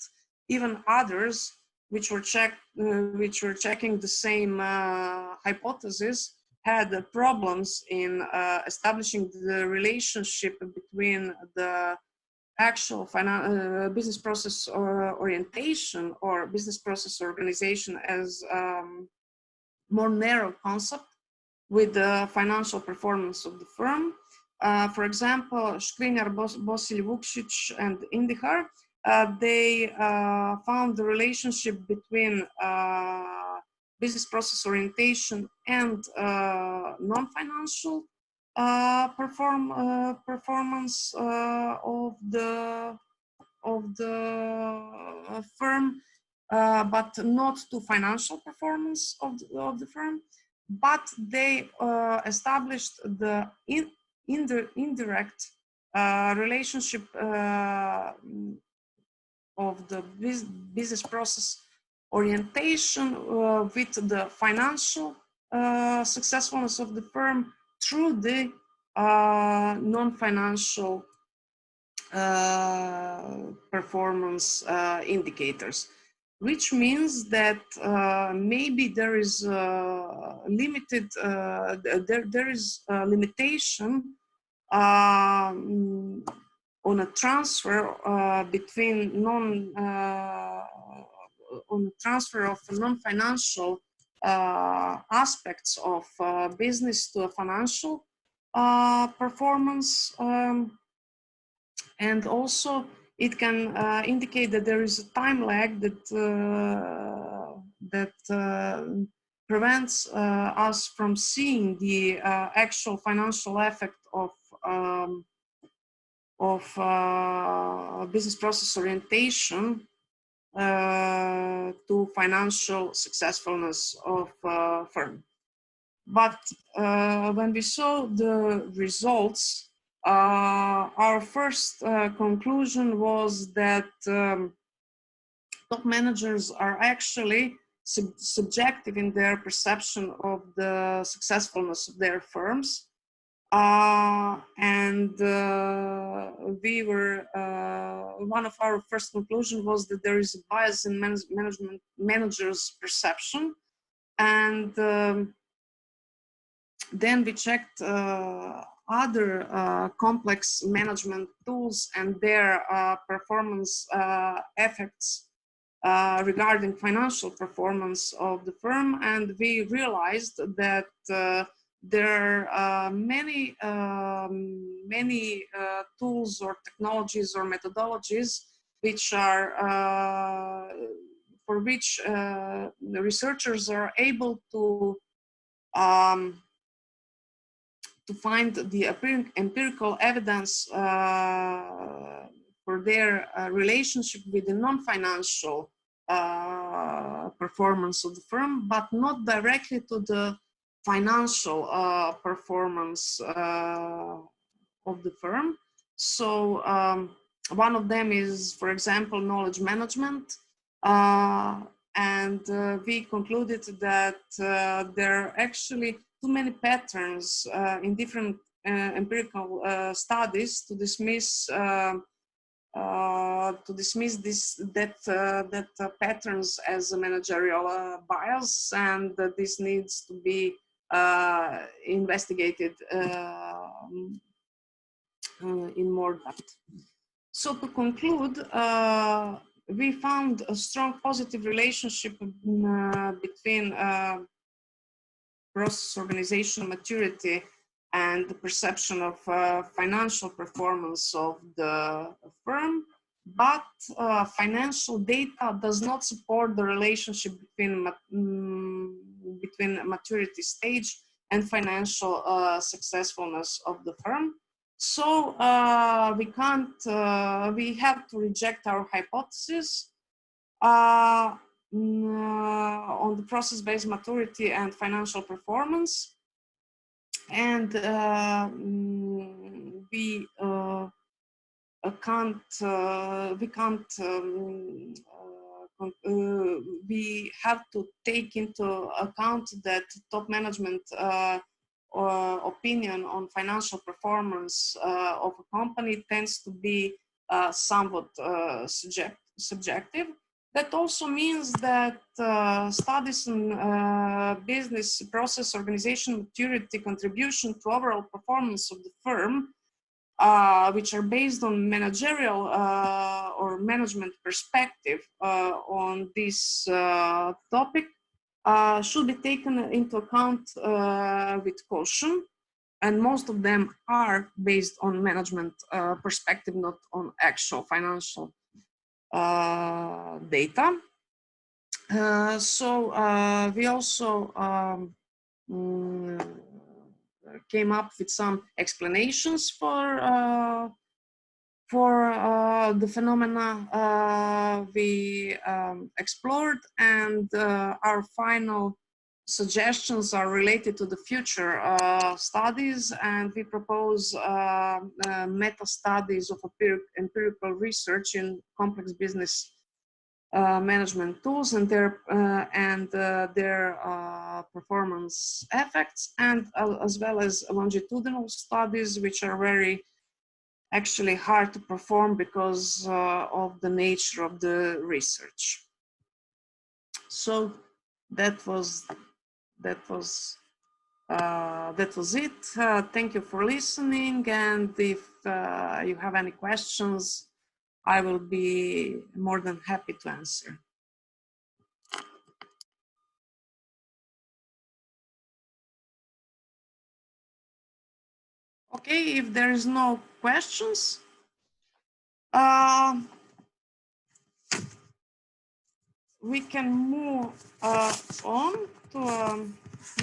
even others which were checking the same hypothesis had problems in establishing the relationship between the actual business process orientation or business process organization as more narrow concept with the financial performance of the firm. For example, Skriniar, Bosil, Vuksic, and Indihar, they found the relationship between business process orientation and non-financial performance of the firm, but not to financial performance of the firm. But they established the indirect relationship of the business process orientation with the financial successfulness of the firm through the non-financial performance indicators, which means that maybe there is limited, there is a limitation on a transfer between on transfer of non-financial aspects of business to a financial performance, and also it can indicate that there is a time lag that prevents us from seeing the actual financial effect of business process orientation to financial successfulness of firm. But when we saw the results, our first conclusion was that top managers are actually subjective in their perception of the successfulness of their firms. And we were, one of our first conclusions was that there is a bias in managers' perception. And then we checked other complex management tools and their performance effects regarding financial performance of the firm. And we realized that there are many tools or technologies or methodologies which are for which the researchers are able to find the empirical evidence for their relationship with the non-financial performance of the firm, but not directly to the financial performance of the firm. So one of them is, for example, knowledge management. And we concluded that there are actually too many patterns in different empirical studies to dismiss that patterns as a managerial bias, and that this needs to be investigated in more depth. So to conclude, we found a strong positive relationship between process organization maturity and the perception of financial performance of the firm, but financial data does not support the relationship between maturity stage and financial successfulness of the firm. So we have to reject our hypothesis on the process-based maturity and financial performance. And we have to take into account that top management opinion on financial performance of a company tends to be somewhat subjective. That also means that studies in business process, organization, maturity, contribution to overall performance of the firm, which are based on managerial or management perspective on this topic, should be taken into account with caution. And most of them are based on management perspective, not on actual financial data. So we also came up with some explanations for the phenomena we explored, and our final suggestions are related to the future studies, and we propose meta studies of empirical research in complex business management tools and their performance effects, and as well as longitudinal studies, which are very actually hard to perform because of the nature of the research. So that was it. Thank you for listening, and if you have any questions, I will be more than happy to answer. Okay, if there is no questions, we can move on to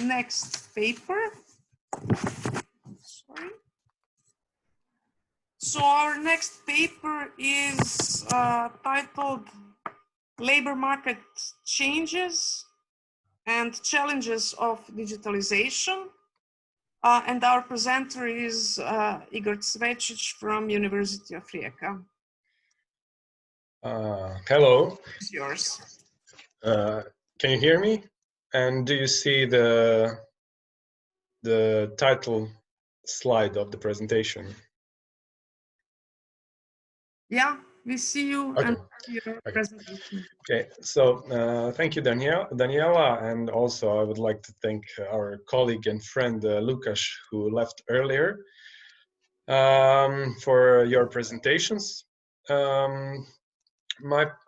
next paper. Sorry. So our next paper is titled Labor Market Changes and Challenges of Digitalization. And our presenter is Igor Cvecic from University of Rijeka. Hello. It's yours. Can you hear me? And do you see the title slide of the presentation? Yeah, we see you Okay. and your presentation. Okay, so thank you, Daniela, and also I would like to thank our colleague and friend Lukasz, who left earlier, for your presentations.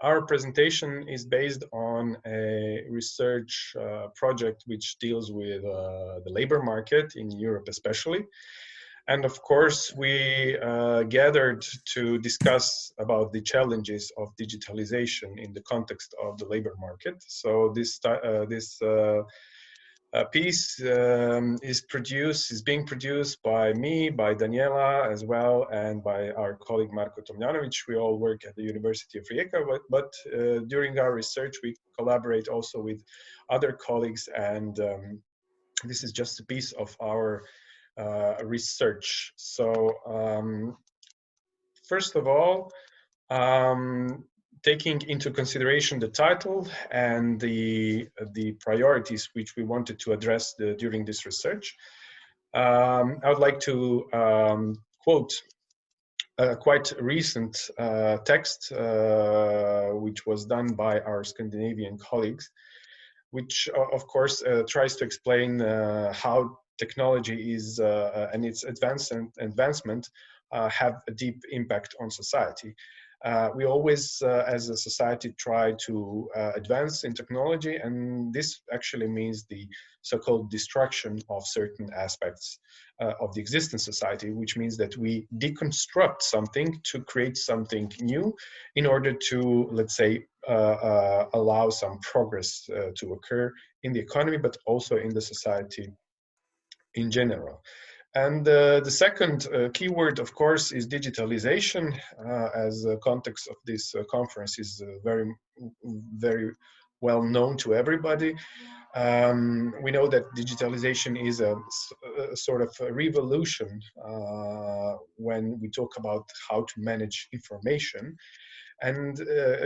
Our presentation is based on a research project which deals with the labor market in Europe especially. And of course, we gathered to discuss about the challenges of digitalization in the context of the labor market. So this piece is being produced by me, by Daniela as well, and by our colleague Marko Tomljanovic. We all work at the University of Rijeka, but during our research, we collaborate also with other colleagues, and this is just a piece of our research. So first of all, taking into consideration the title and the priorities which we wanted to address during this research, I would like to quote a quite recent text which was done by our Scandinavian colleagues, which of course tries to explain how technology is and its advancement have a deep impact on society. We always, as a society, try to advance in technology, and this actually means the so-called destruction of certain aspects of the existing society, which means that we deconstruct something to create something new in order to, let's say, allow some progress to occur in the economy, but also in the society in general. And the second keyword, of course, is digitalization. As the context of this conference is very well known to everybody. We know that digitalization is a sort of a revolution when we talk about how to manage information. And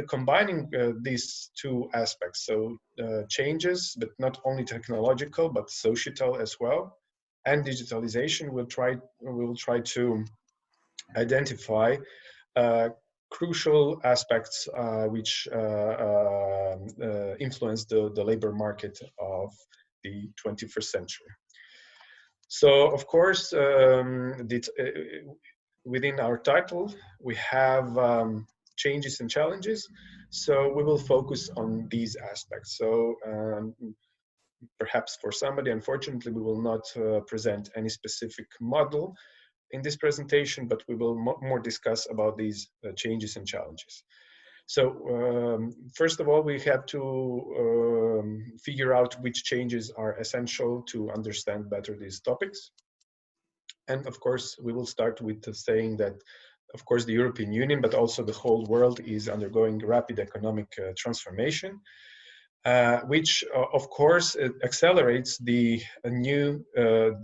combining these two aspects, so changes, but not only technological, but societal as well, and digitalization, we'll try to identify crucial aspects which influence the labor market of the 21st century. So, of course, within our title, we have changes and challenges. So we will focus on these aspects. So perhaps for somebody, unfortunately, we will not present any specific model in this presentation, but we will more discuss about these changes and challenges. So first of all, we have to figure out which changes are essential to understand better these topics. And of course, we will start with saying that, of course, the European Union, but also the whole world is undergoing rapid economic transformation, which, of course, accelerates the new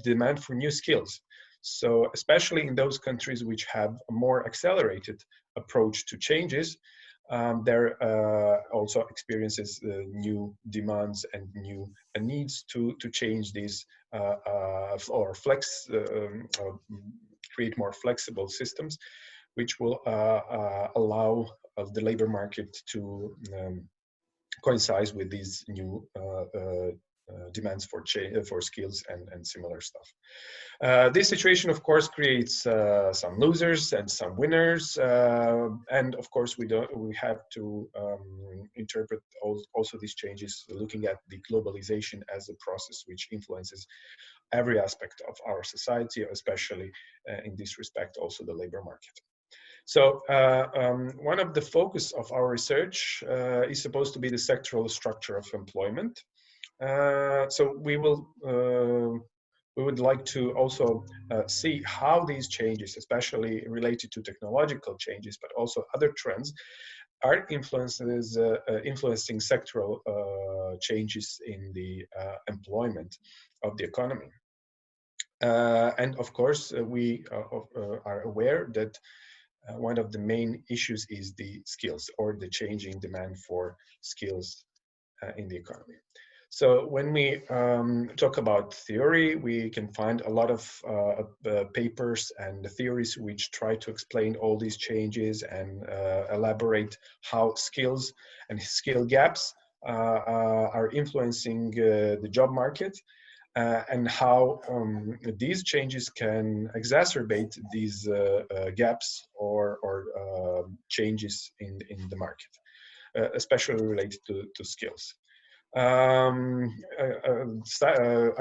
demand for new skills. So especially in those countries which have a more accelerated approach to changes, there also experiences new demands and new needs to change these or create more flexible systems, which will allow the labor market to coincide with these new demands for skills and similar stuff. This situation, of course, creates some losers and some winners, and of course, we have to interpret also these changes, looking at the globalization as a process which influences every aspect of our society, especially in this respect, also the labor market. So one of the focus of our research is supposed to be the sectoral structure of employment. So we would like to also see how these changes, especially related to technological changes, but also other trends, are influencing sectoral changes in the employment of the economy. And of course, we are aware that one of the main issues is the skills, or the changing demand for skills in the economy. So when we talk about theory, we can find a lot of papers and theories which try to explain all these changes and elaborate how skills and skill gaps are influencing the job market, and how these changes can exacerbate these gaps or changes in the market, especially related to skills.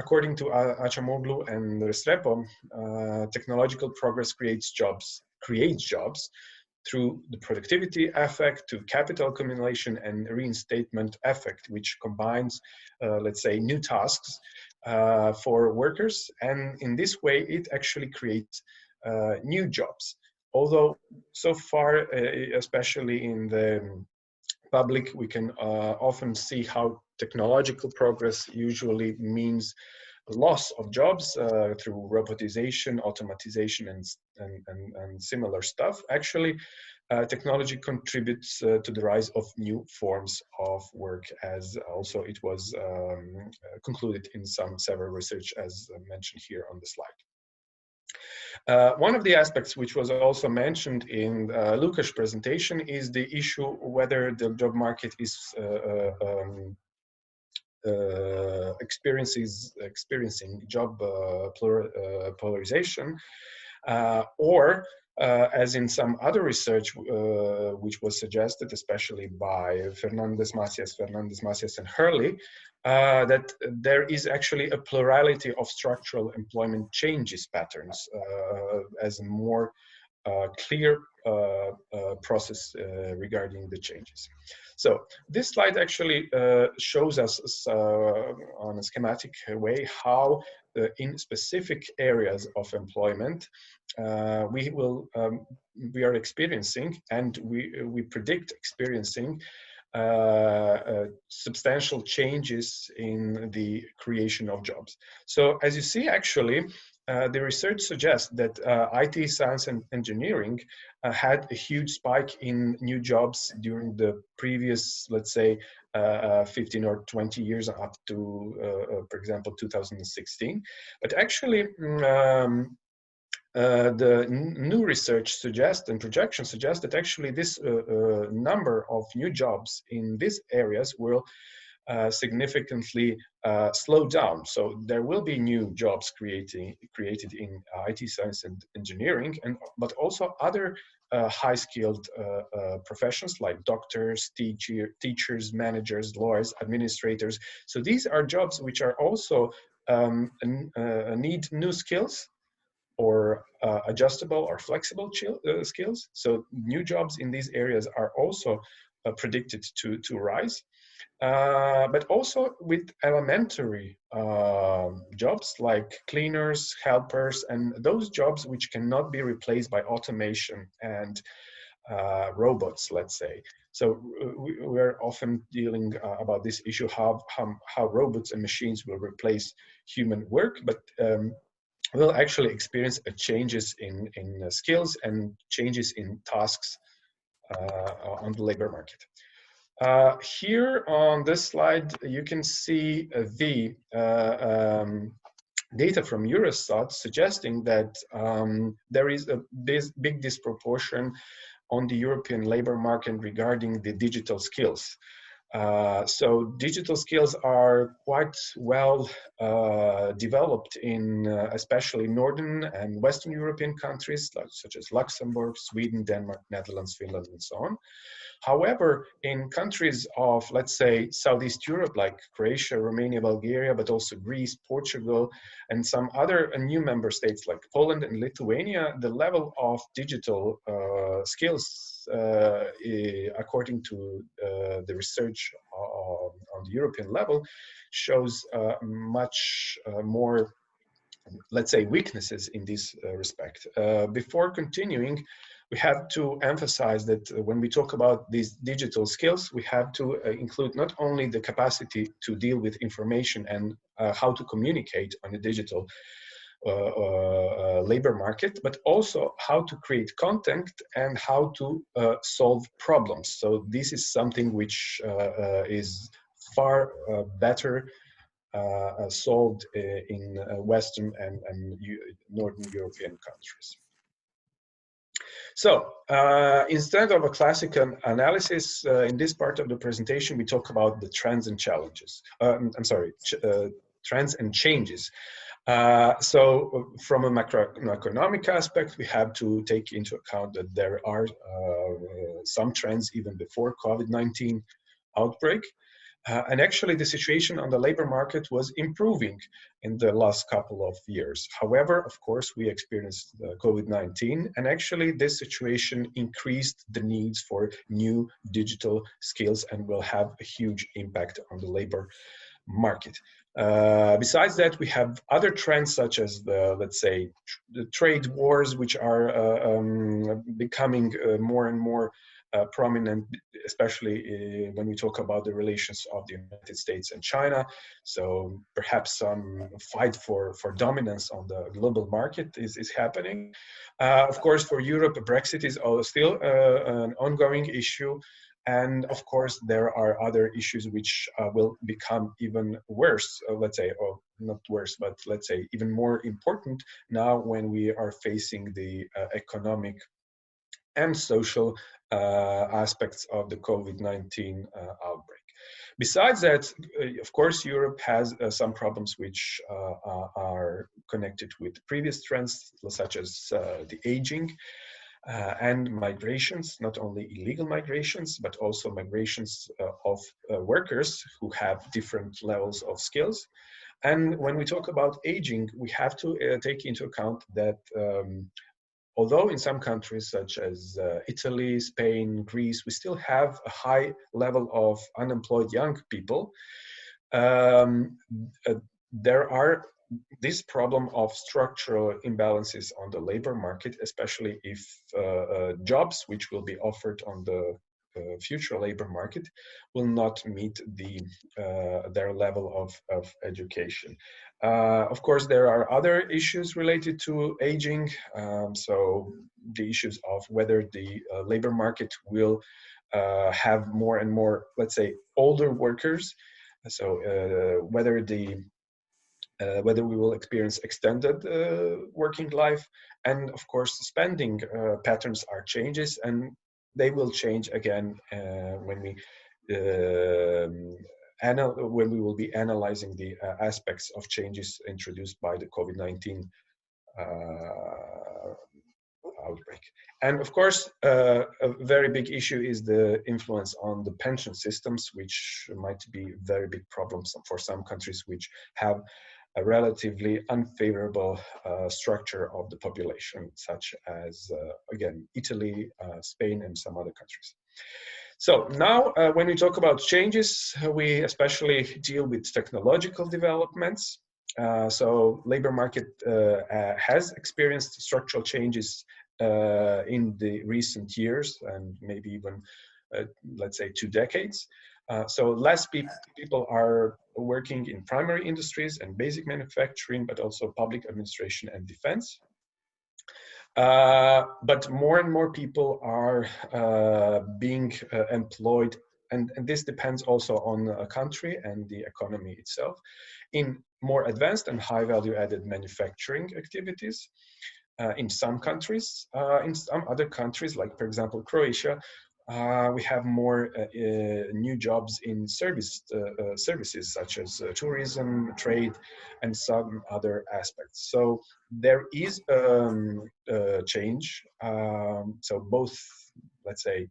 According to Acemoglu and Restrepo, technological progress creates jobs through the productivity effect, to capital accumulation and reinstatement effect, which combines, let's say, new tasks for workers. And in this way, it actually creates new jobs. Although so far, especially in the public, we can often see how technological progress usually means loss of jobs through robotization, automatization, and similar stuff. Actually, technology contributes to the rise of new forms of work, as also it was concluded in several research, as mentioned here on the slide. One of the aspects which was also mentioned in Luka's presentation is the issue whether the job market is experiencing job polarization, or as in some other research which was suggested, especially by Fernandez Macias and Hurley, that there is actually a plurality of structural employment changes patterns as a more clear process regarding the changes. So this slide actually shows us on a schematic way how in specific areas of employment we are experiencing, and we predict experiencing substantial changes in the creation of jobs. So as you see, actually, the research suggests that IT, science, and engineering had a huge spike in new jobs during the previous, let's say, 15 or 20 years up to, for example, 2016. But actually, the new research suggests and projections suggest that actually this number of new jobs in these areas will significantly slow down. So there will be new jobs created in IT, science, and engineering, but also other high-skilled professions like doctors, teachers, managers, lawyers, administrators. So these are jobs which are also need new skills, or adjustable or flexible skills. So new jobs in these areas are also predicted to rise. But also with elementary jobs like cleaners, helpers, and those jobs which cannot be replaced by automation and robots, let's say. So we're often dealing about this issue, how robots and machines will replace human work, but will actually experience changes in skills and changes in tasks on the labor market. Here on this slide, you can see the data from Eurostat suggesting that there is a big disproportion on the European labor market regarding the digital skills. So digital skills are quite well developed in especially Northern and Western European countries such as Luxembourg, Sweden, Denmark, Netherlands, Finland, and so on. However, in countries of, let's say, Southeast Europe, like Croatia, Romania, Bulgaria, but also Greece, Portugal, and some other new member states like Poland and Lithuania, the level of digital skills, according to the research on the European level, shows much more, let's say, weaknesses in this respect. Before continuing, we have to emphasize that when we talk about these digital skills, we have to include not only the capacity to deal with information and how to communicate on a digital labor market, but also how to create content and how to solve problems. So this is something which is far better solved in Western and Northern European countries. So instead of a classical analysis, in this part of the presentation, we talk about the trends and challenges. Trends and changes. So from a macroeconomic aspect, we have to take into account that there are some trends even before COVID-19 outbreak. And actually, the situation on the labor market was improving in the last couple of years. However, of course, we experienced COVID-19, and actually this situation increased the needs for new digital skills and will have a huge impact on the labor market. Besides that, we have other trends such as the, let's say, the trade wars, which are becoming more and more prominent, especially when we talk about the relations of the United States and China. So perhaps some fight for dominance on the global market is happening. Of course, for Europe, Brexit is still an ongoing issue. And of course, there are other issues which will become even worse, let's say, or not worse, but let's say even more important now when we are facing the economic and social aspects of the COVID-19 outbreak. Besides that, of course, Europe has some problems which are connected with previous trends, such as the aging. and migrations, not only illegal migrations, but also migrations of workers who have different levels of skills. And when we talk about aging, we have to take into account that although in some countries such as Italy, Spain, Greece, we still have a high level of unemployed young people, there are this problem of structural imbalances on the labor market, especially if jobs which will be offered on the future labor market will not meet their level of education. Of course, there are other issues related to aging. So the issues of whether the labor market will have more and more, let's say, older workers. So whether we will experience extended working life, and of course spending patterns are changes, and they will change again when we will be analyzing the aspects of changes introduced by the COVID-19 outbreak. And of course, a very big issue is the influence on the pension systems, which might be a very big problem for some countries which have a relatively unfavorable structure of the population, such as, again, Italy, Spain, and some other countries. So now, when we talk about changes, we especially deal with technological developments. So labor market has experienced structural changes in the recent years, and maybe even, let's say, 2 decades. So less people are working in primary industries and basic manufacturing, but also public administration and defense. But more and more people are being employed, and this depends also on a country and the economy itself, in more advanced and high value added manufacturing activities. In some countries, in some other countries, like for example Croatia, we have more new jobs in services such as tourism, trade, and some other aspects. So there is a change. So both, let's say,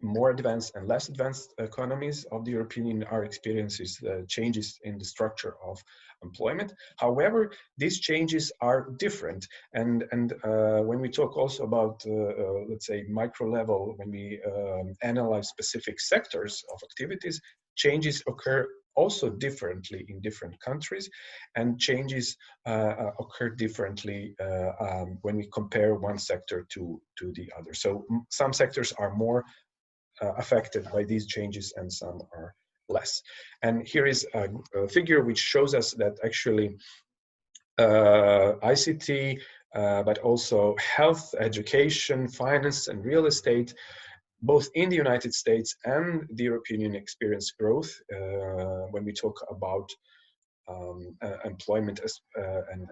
more advanced and less advanced economies of the European Union are experiencing changes in the structure of employment. However, these changes are different. And when we talk also about, let's say, micro level, when we analyze specific sectors of activities, changes occur also differently in different countries, and changes occur differently when we compare one sector to the other. So some sectors are more affected by these changes and some are less. And here is a figure which shows us that actually ICT, but also health, education, finance, and real estate, both in the United States and the European Union, experience growth when we talk about employment and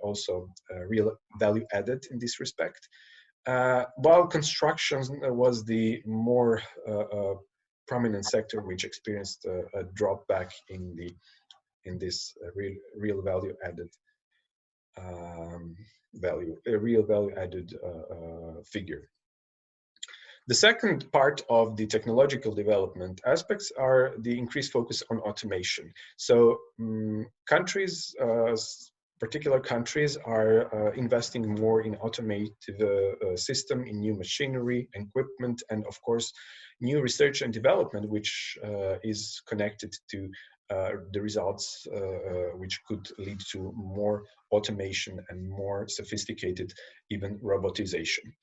also real value added in this respect. While construction was the more prominent sector which experienced a drop back in this real value added real value added figure. The second part of the technological development aspects are the increased focus on automation. So countries, particular countries are investing more in automated system, in new machinery, equipment, and of course, new research and development, which is connected to the results which could lead to more automation and more sophisticated, even robotization.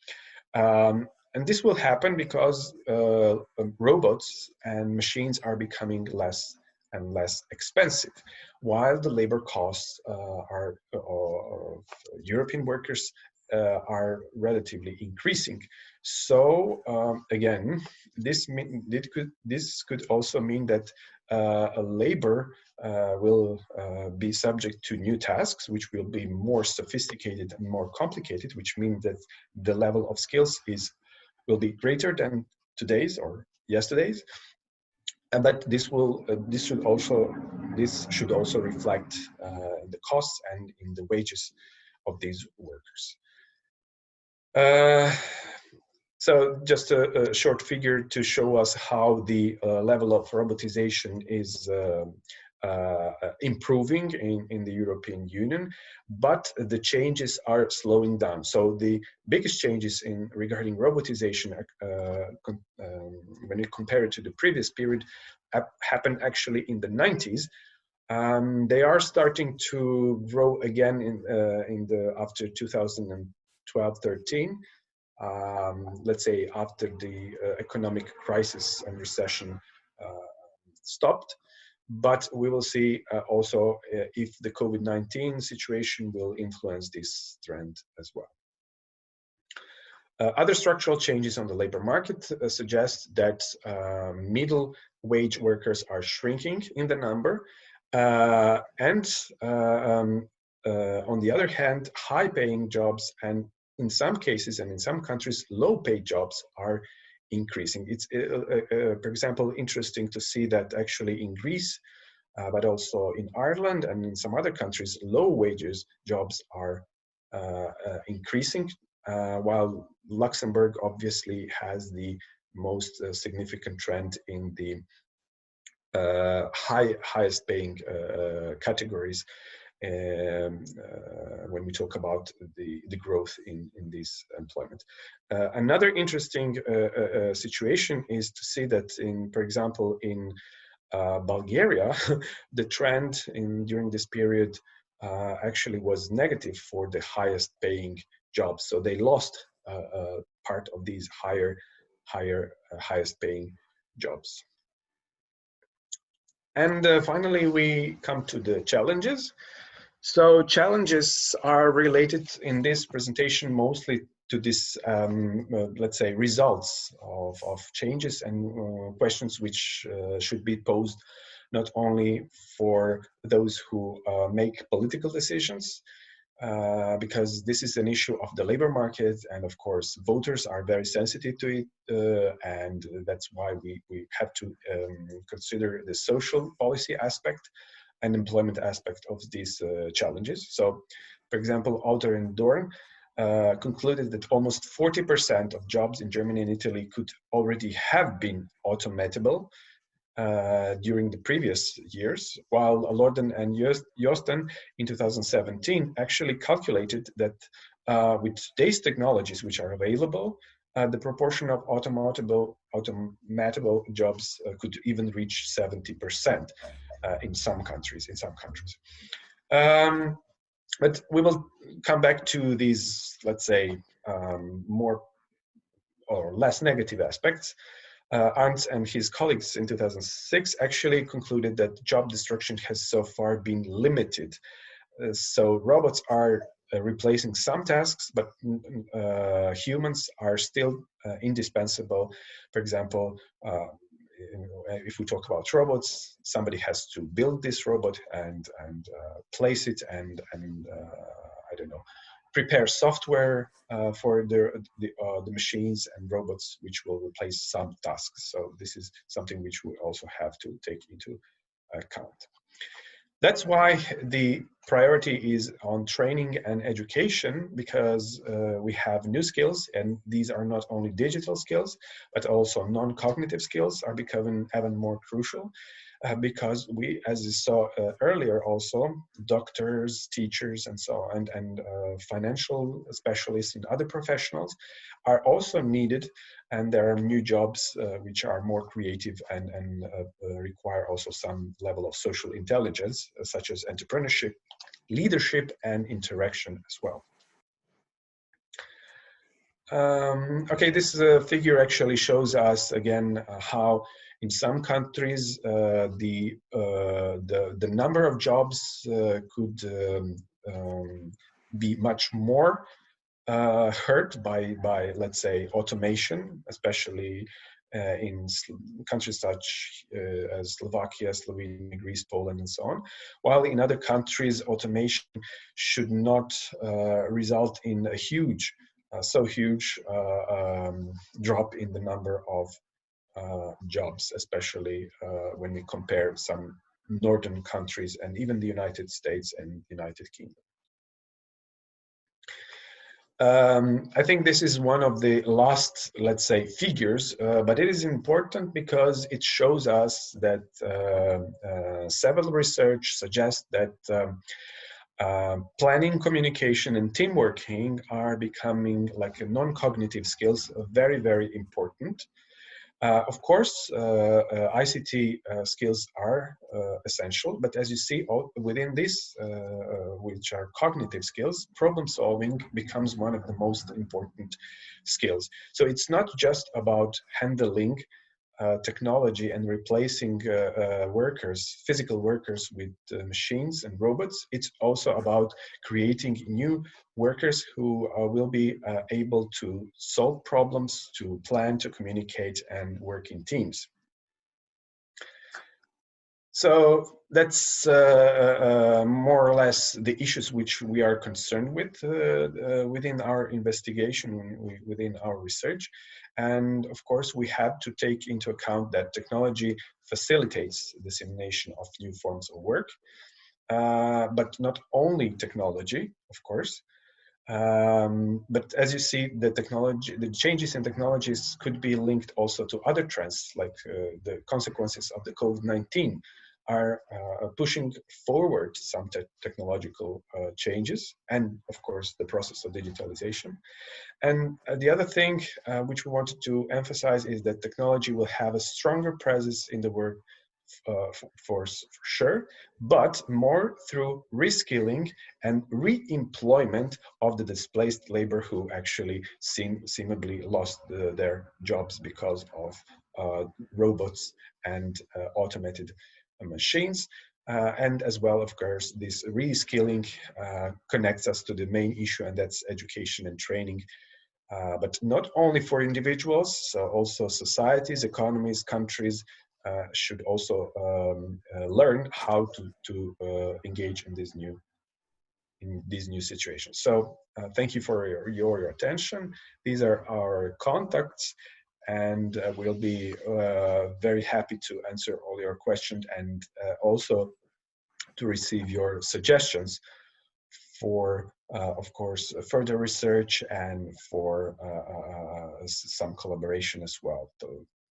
And this will happen because robots and machines are becoming less and less expensive, while the labor costs of European workers are relatively increasing. So again, this could also mean that labor will be subject to new tasks, which will be more sophisticated and more complicated, which means that the level of skills will be greater than today's or yesterday's. But this should also reflect in the costs and in the wages of these workers. So just a short figure to show us how the level of robotization is improving in the European Union, but the changes are slowing down. So the biggest changes regarding robotization when you compare it to the previous period happened actually in the 90s. They are starting to grow again after 2012-13. Let's say after the economic crisis and recession stopped, but we will see also if the COVID-19 situation will influence this trend as well. Other structural changes on the labor market suggest that middle wage workers are shrinking in the number, and on the other hand, high-paying jobs and in some cases and in some countries, low-paid jobs are increasing. It's, for example, interesting to see that actually in Greece, but also in Ireland and in some other countries, low wages jobs are increasing, while Luxembourg obviously has the most significant trend in the highest paying categories when we talk about the growth in this employment. Another interesting situation is to see that for example, in Bulgaria, the trend during this period actually was negative for the highest paying jobs. So they lost part of these highest paying jobs. And finally, we come to the challenges. So challenges are related in this presentation mostly to this, let's say, results of changes and questions which should be posed not only for those who make political decisions, because this is an issue of the labor market, and of course voters are very sensitive to it, and that's why we have to consider the social policy aspect and employment aspect of these challenges. So, for example, Alter and Dorn concluded that almost 40% of jobs in Germany and Italy could already have been automatable during the previous years, while Lorden and Josten in 2017 actually calculated that with today's technologies which are available, the proportion of automatable jobs could even reach 70% in some countries. But we will come back to these, let's say, more or less negative aspects. Arndt and his colleagues in 2006 actually concluded that job destruction has so far been limited. So robots are replacing some tasks, but humans are still indispensable. For example, if we talk about robots, somebody has to build this robot and place it and I don't know, prepare software for the machines and robots which will replace some tasks. So this is something which we also have to take into account. That's why the priority is on training and education, because we have new skills, and these are not only digital skills, but also non-cognitive skills are becoming even more crucial. Because we, as you saw earlier, also doctors, teachers, and so on, and financial specialists and other professionals are also needed, and there are new jobs which are more creative and require also some level of social intelligence, such as entrepreneurship, leadership, and interaction as well. Okay, this figure actually shows us again how in some countries the number of jobs could be much more hurt by let's say automation, especially in countries such as Slovakia, Slovenia, Greece, Poland, and so on. While in other countries, automation should not result in a huge drop in the number of jobs, especially when we compare some northern countries and even the United States and United Kingdom. I think this is one of the last, let's say, figures, but it is important because it shows us that several research suggests that planning, communication, and team working are becoming like a non-cognitive skills, very, very important. Of course, ICT skills are essential, but as you see, within this, which are cognitive skills, problem solving becomes one of the most important skills. So it's not just about handling technology and replacing workers, physical workers with machines and robots. It's also about creating new workers who will be able to solve problems, to plan, to communicate, and work in teams. So that's more or less the issues which we are concerned with within our investigation, within our research. And of course, we have to take into account that technology facilitates dissemination of new forms of work, but not only technology, of course. But as you see, the changes in technologies could be linked also to other trends, like the consequences of the COVID-19 are pushing forward some technological changes, and of course the process of digitalization. And the other thing which we wanted to emphasize is that technology will have a stronger presence in the work force for sure, but more through reskilling and re-employment of the displaced labor who actually seemingly lost their jobs because of robots and automated machines. And as well, of course, this reskilling connects us to the main issue, and that's education and training. But not only for individuals, so also societies, economies, countries should also learn how to engage in these new situations. So thank you for your attention. These are our contacts, and we'll be very happy to answer all your questions and also to receive your suggestions for, of course, further research and for some collaboration as well.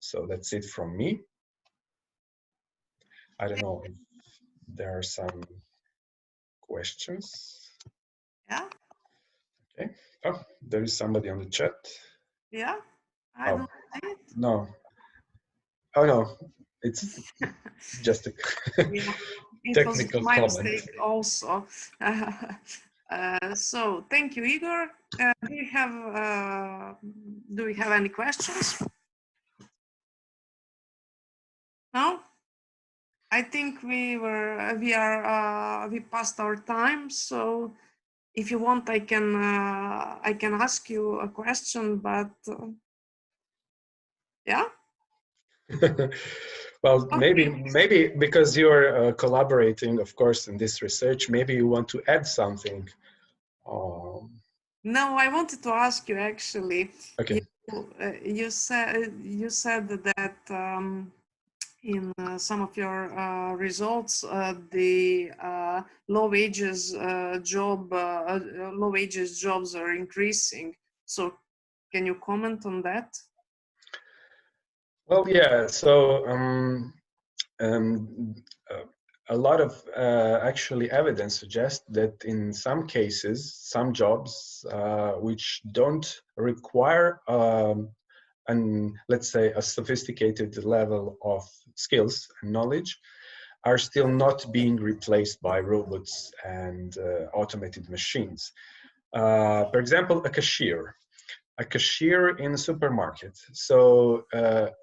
So that's it from me. I don't know if there are some questions. Yeah. Okay. Oh, there is somebody on the chat. Yeah. I don't see it. No. Oh no, it's just a Yeah. It technical was my comment. mistake also. So thank you, Igor. Do we have any questions? No? I think we passed our time. So if you want, I can ask you a question, but yeah. Well, Okay. maybe because you're collaborating, of course, in this research, maybe you want to add something. No, I wanted to ask you actually. Okay. You said that in some of your results, the low wages jobs are increasing. So, can you comment on that? Well, yeah. So a lot of actually evidence suggests that in some cases, some jobs which don't require let's say a sophisticated level of skills and knowledge are still not being replaced by robots and automated machines. For example, a cashier in a supermarket. So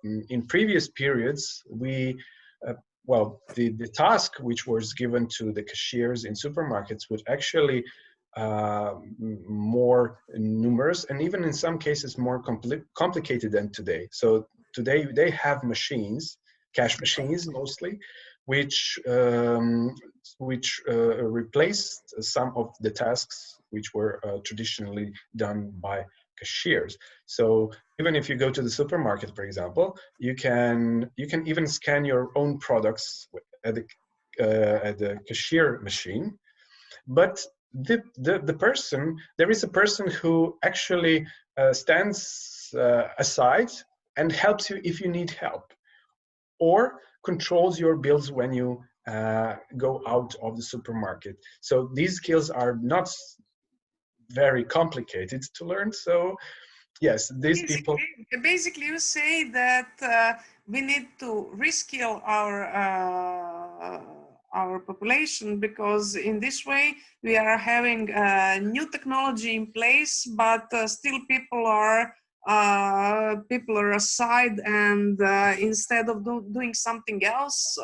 in previous periods, the task which was given to the cashiers in supermarkets was actually more numerous and even in some cases more complicated than today. So today they have machines, cash machines mostly, which replaced some of the tasks which were traditionally done by cashiers. So even if you go to the supermarket, for example, you can even scan your own products at the cashier machine, but the person, there is a person who actually stands aside and helps you if you need help, or controls your bills when you go out of the supermarket. So these skills are not very complicated to learn. So yes, these people. Basically, you say that we need to reskill our population, because in this way we are having new technology in place, but still people are aside, and instead of doing something else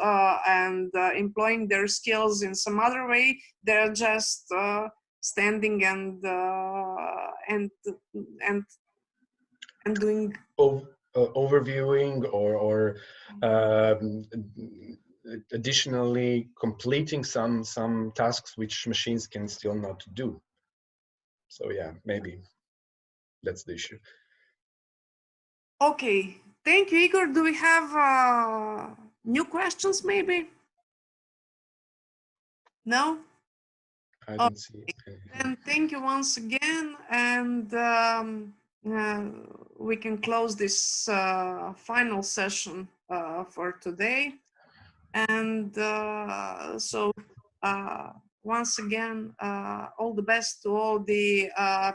and employing their skills in some other way, they're just standing and doing overviewing or additionally completing some tasks which machines can still not do. So yeah, maybe that's the issue. Okay, thank you, Igor. Do we have new questions maybe? No? I don't see anything. And thank you once again, and we can close this final session for today. And so once again, all the best to all the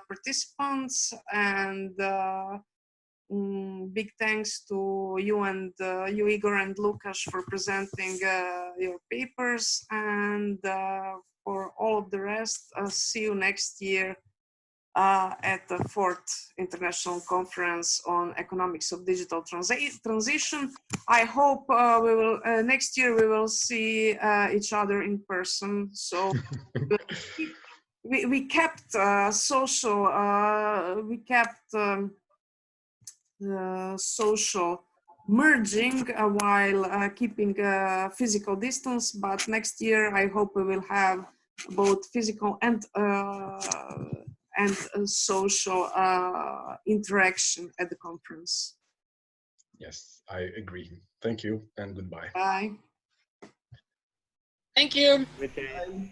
participants, and big thanks to you and you, Igor and Lukas, for presenting your papers, and for all of the rest, see you next year at the 4th International Conference on Economics of Digital Transition. I hope we will next year we will see each other in person. So we kept social social merging while keeping physical distance, but next year I hope we will have both physical and social interaction at the conference. Yes, I agree. Thank you and goodbye. Bye. Thank you. Okay.